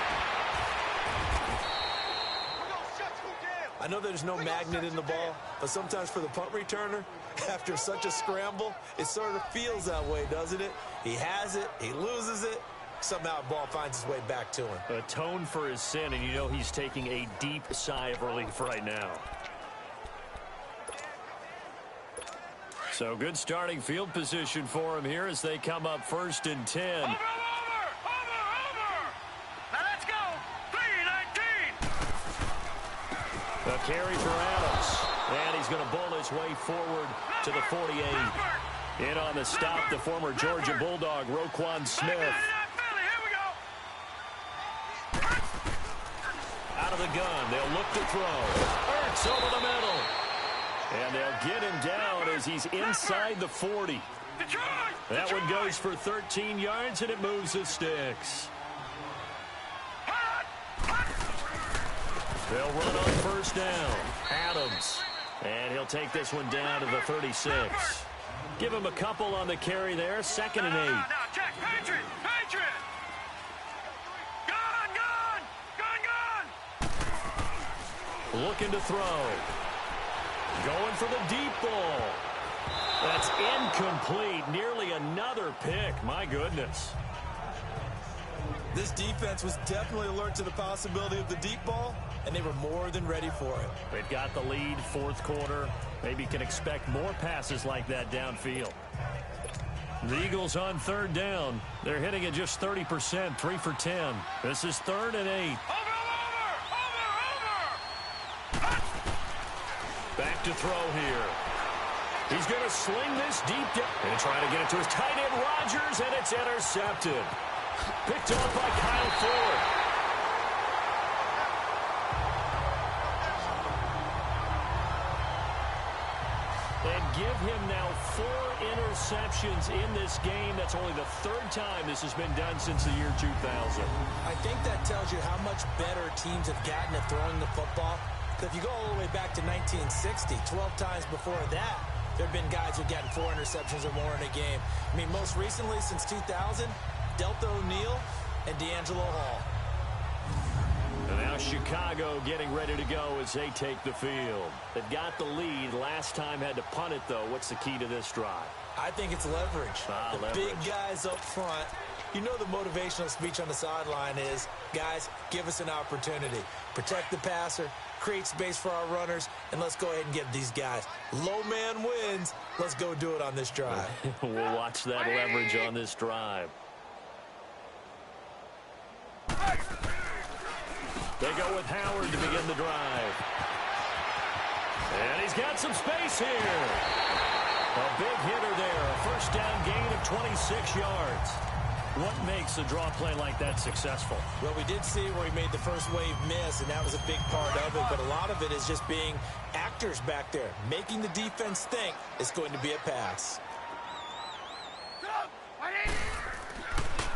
I know there's no magnet in the ball, but sometimes for the punt returner, after such a scramble, it sort of feels that way, doesn't it? He has it, he loses it, somehow the ball finds its way back to him. Atone for his sin, and you know he's taking a deep sigh of relief right now. So good starting field position for him here as they come up 1st and 10. Over! Now let's go! 3-19! A carry for Adams. And he's going to bull his way forward to the 48. In on the stop, the former Georgia Bulldog, Roquan Smith. Out of the gun, they'll look to throw. Ertz over the middle. And they'll get him down as he's inside the 40. That one goes for 13 yards, and it moves the sticks. They'll run on 1st down. Adams. And he'll take this one down to the 36. Give him a couple on the carry there. 2nd and 8. Now, check. Patriot! Gun! Looking to throw. Going for the deep ball. That's incomplete. Nearly another pick. My goodness. This defense was definitely alert to the possibility of the deep ball, and they were more than ready for it. They've got the lead, 4th quarter. Maybe can expect more passes like that downfield. The Eagles on 3rd down. They're hitting at just 30%, 3 for 10. This is 3rd and 8. Back to throw here. He's going to sling this deep down. And try to get it to his tight end, Rodgers, and it's intercepted. Picked off by Kyle Ford. And give him now 4 interceptions in this game. That's only the 3rd time this has been done since the year 2000. I think that tells you how much better teams have gotten at throwing the football. So if you go all the way back to 1960, 12 times before that, there have been guys who've gotten 4 interceptions or more in a game. I mean, most recently, since 2000, Delta O'Neal and D'Angelo Hall. And now Chicago getting ready to go as they take the field. They've got the lead. Last time had to punt it, though. What's the key to this drive? I think it's leverage. The leverage. Big guys up front. You know the motivational speech on the sideline is, guys, give us an opportunity. Protect the passer, create space for our runners, and let's go ahead and get these guys. Low man wins. Let's go do it on this drive. We'll watch that leverage on this drive. They go with Howard to begin the drive. And he's got some space here. A big hitter there. A first down gain of 26 yards. What makes a draw play like that successful? Well, we did see where he made the first wave miss, and that was a big part of it. But a lot of it is just being actors back there, making the defense think it's going to be a pass.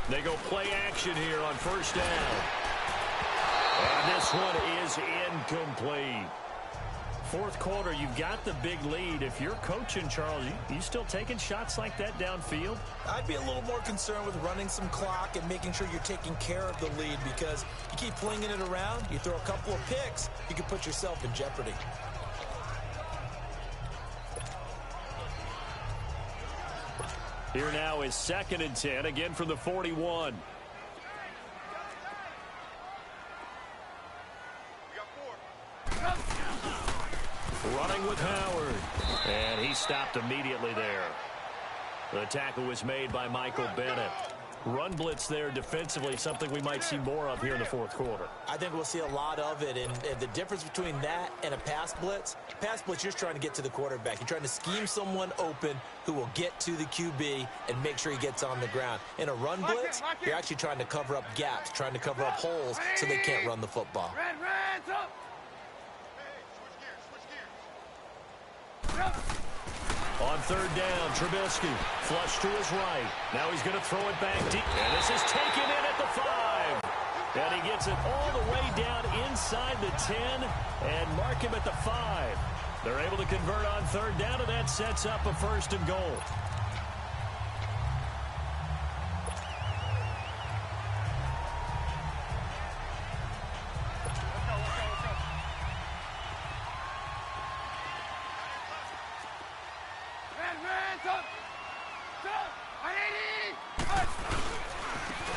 They go play action here on first down. And this one is incomplete. Fourth quarter, you've got the big lead. If you're coaching, Charles, you still taking shots like that downfield? I'd be a little more concerned with running some clock and making sure you're taking care of the lead, because you keep flinging it around, you throw a couple of picks, you can put yourself in jeopardy. Here now is 2nd and 10, again from the 41. Running with Howard. And he stopped immediately there. The tackle was made by Michael Bennett. Run blitz there defensively, something we might see more of here in the fourth quarter. I think we'll see a lot of it, and the difference between that and a pass blitz, you're just trying to get to the quarterback. You're trying to scheme someone open who will get to the QB and make sure he gets on the ground. In a run blitz, you're actually trying to cover up gaps, trying to cover up holes so they can't run the football. On third down, Trubisky, flush to his right. Now he's going to throw it back deep. And this is taken in at the 5. And he gets it all the way down inside the 10 and mark him at the 5. They're able to convert on third down, and that sets up a 1st and goal.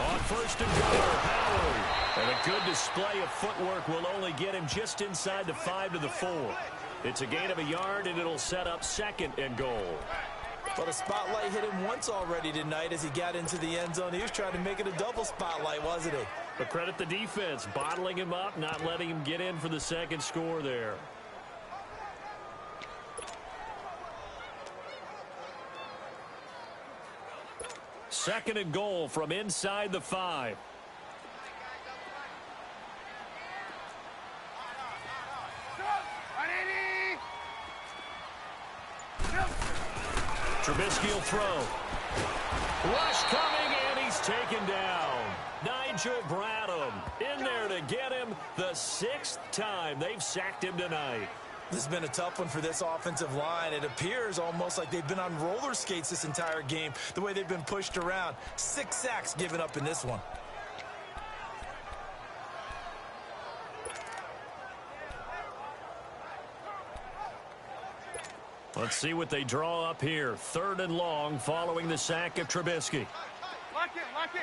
On 1st and goal, Howard. And a good display of footwork will only get him just inside the 5 to the 4. It's a gain of a yard, and it'll set up 2nd and goal. But a spotlight hit him once already tonight as he got into the end zone. He was trying to make it a double spotlight, wasn't he? But credit the defense, bottling him up, not letting him get in for the 2nd score there. Second and goal from inside the 5. Trubisky will throw. Rush coming, and he's taken down. Nigel Bradham in there to get him the 6th time they've sacked him tonight. This has been a tough one for this offensive line. It appears almost like they've been on roller skates this entire game, the way they've been pushed around. 6 sacks given up in this one. Let's see what they draw up here. 3rd and long following the sack of Trubisky. Lock in, lock in.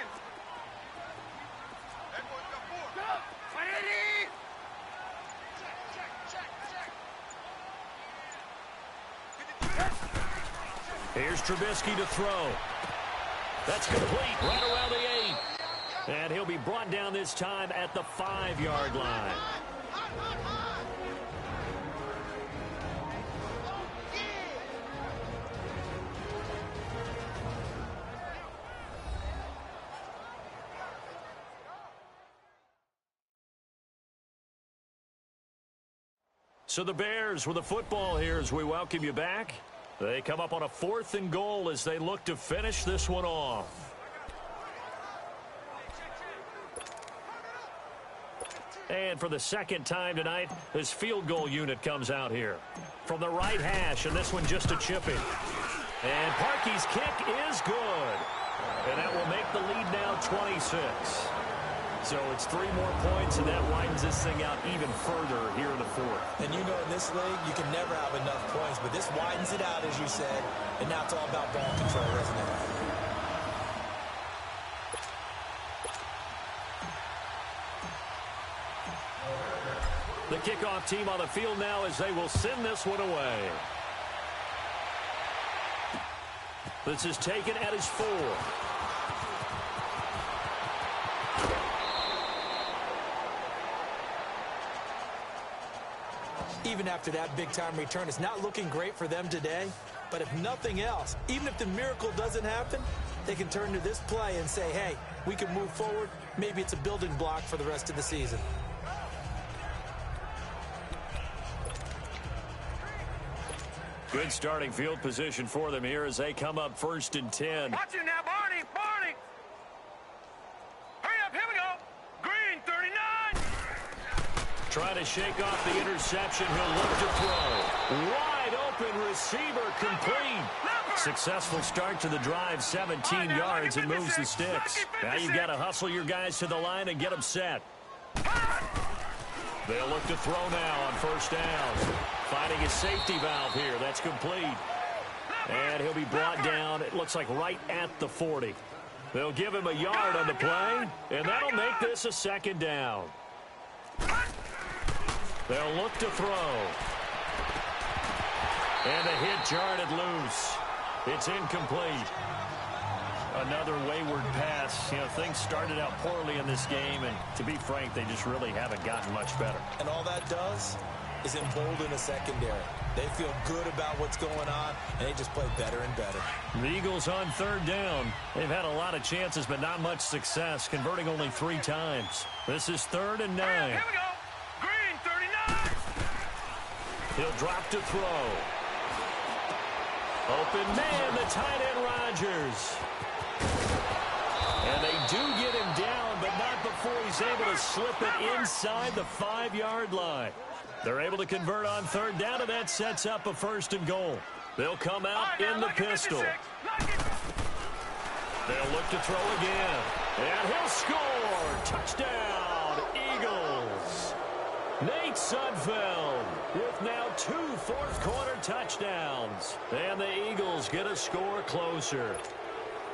Here's Trubisky to throw. That's complete right around the 8. And he'll be brought down this time at the 5-yard line. So the Bears with the football here as we welcome you back. They come up on a 4th and goal as they look to finish this one off. And for the second time tonight, this field goal unit comes out here. From the right hash, and this one just a chipping. And Parkey's kick is good. And that will make the lead now 26. So it's 3 more points, and that widens this thing out even further here in the fourth. And you know in this league, you can never have enough points, but this widens it out, as you said, and now it's all about ball control, isn't it? The kickoff team on the field now as they will send this one away. This is taken at his 4. Even after that big-time return, it's not looking great for them today. But if nothing else, even if the miracle doesn't happen, they can turn to this play and say, hey, we can move forward. Maybe it's a building block for the rest of the season. Good starting field position for them here as they come up 1st and 10. Watch it now, Barney. Barney. Hurry up. Here we go. Green, 39. Trying to shake off the interception. He'll look to throw. Wide open receiver complete. Successful start to the drive, 17 yards, and moves the sticks. Now you've got to hustle your guys to the line and get them set. They'll look to throw now on 1st down. Finding his safety valve here. That's complete. And he'll be brought down, it looks like right at the 40. They'll give him a yard on the play, and that'll make this a 2nd down. They'll look to throw. And the hit jarred loose. It's incomplete. Another wayward pass. You know, things started out poorly in this game, and to be frank, they just really haven't gotten much better. And all that does is embolden the secondary. They feel good about what's going on, and they just play better and better. The Eagles on 3rd down. They've had a lot of chances, but not much success, converting only 3 times. This is 3rd and 9. Here we go. Green, 39. He'll drop to throw. Open man, the tight end Rodgers. And they do get him down, but not before he's able to slip it inside the 5-yard line. They're able to convert on 3rd down, and that sets up a 1st and goal. They'll come out in the pistol. They'll look to throw again. And he'll score. Touchdown, Eagles. Nate Sudfeld with now 2 fourth-quarter touchdowns. And the Eagles get a score closer.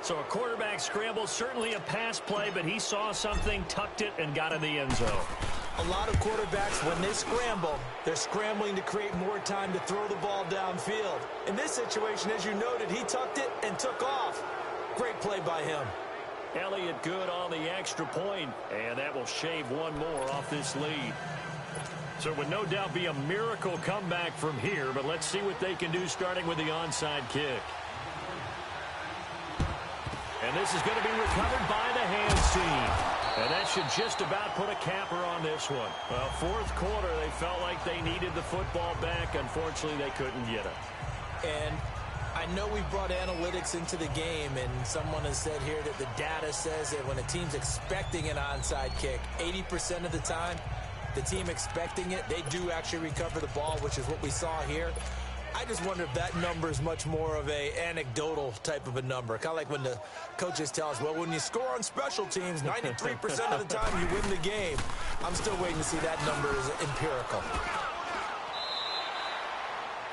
So a quarterback scramble, certainly a pass play, but he saw something, tucked it, and got in the end zone. A lot of quarterbacks, when they scramble, they're scrambling to create more time to throw the ball downfield. In this situation, as you noted, he tucked it and took off. Great play by him. Elliott good on the extra point, and that will shave 1 more off this lead. So it would no doubt be a miracle comeback from here, but let's see what they can do starting with the onside kick. And this is going to be recovered by the hands team. And that should just about put a capper on this one. Well, 4th quarter, they felt like they needed the football back. Unfortunately, they couldn't get it. And I know we brought analytics into the game, and someone has said here that the data says that when a team's expecting an onside kick, 80% of the time, the team expecting it, they do actually recover the ball, which is what we saw here. I just wonder if that number is much more of a anecdotal type of a number. Kind of like when the coaches tell us, well, when you score on special teams, 93% of the time you win the game. I'm still waiting to see that number is empirical.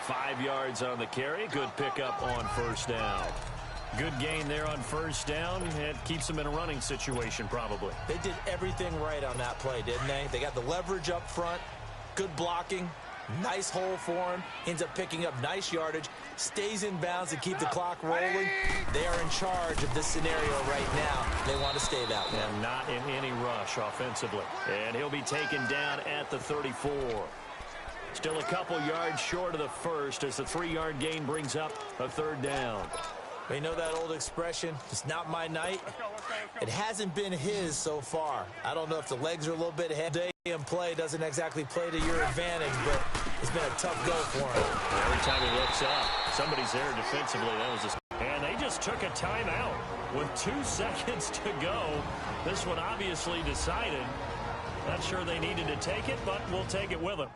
5 yards on the carry. Good pickup on 1st down. Good gain there on 1st down. It keeps them in a running situation probably. They did everything right on that play, didn't they? They got the leverage up front, good blocking. Nice hole for him. Ends up picking up nice yardage. Stays in bounds to keep the clock rolling. They are in charge of this scenario right now. They want to stay that way. And not in any rush offensively. And he'll be taken down at the 34. Still a couple yards short of the 1st as the 3-yard gain brings up a 3rd down. You know that old expression, it's not my night? It hasn't been his so far. I don't know if the legs are a little bit ahead. In play doesn't exactly play to your advantage, but it's been a tough go for him. Every time he looks up, somebody's there defensively. That was and they just took a timeout with 2 seconds to go. This one obviously decided. Not sure they needed to take it, but we'll take it with them.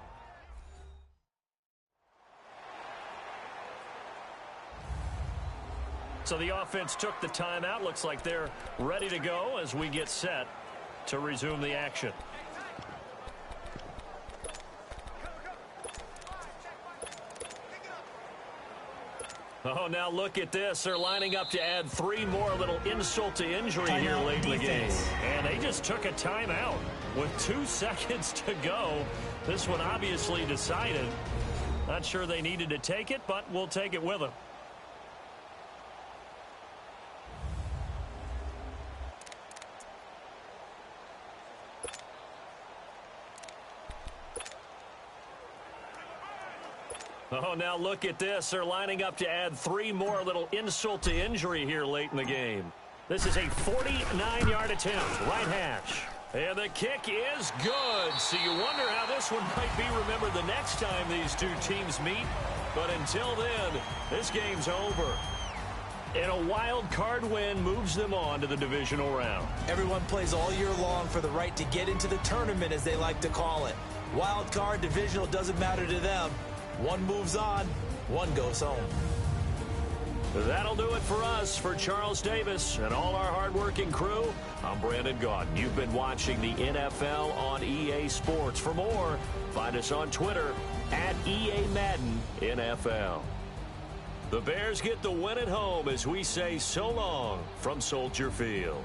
So the offense took the timeout. Looks like they're ready to go as we get set to resume the action. Oh, now look at this. They're lining up to add 3 more, little insult to injury here late in the game. And they just took a timeout with 2 seconds to go. This one obviously decided. Not sure they needed to take it, but we'll take it with them. Oh, now look at this. They're lining up to add 3 more, little insult to injury here late in the game. This is a 49-yard attempt, right hash. And the kick is good. So you wonder how this one might be remembered the next time these two teams meet. But until then, this game's over. And a wild card win moves them on to the divisional round. Everyone plays all year long for the right to get into the tournament, as they like to call it. Wild card, divisional, doesn't matter to them. One moves on, one goes home. That'll do it for us. For Charles Davis and all our hardworking crew, I'm Brandon Gaudin. You've been watching the NFL on EA Sports. For more, find us on Twitter at EA Madden NFL. The Bears get the win at home as we say so long from Soldier Field.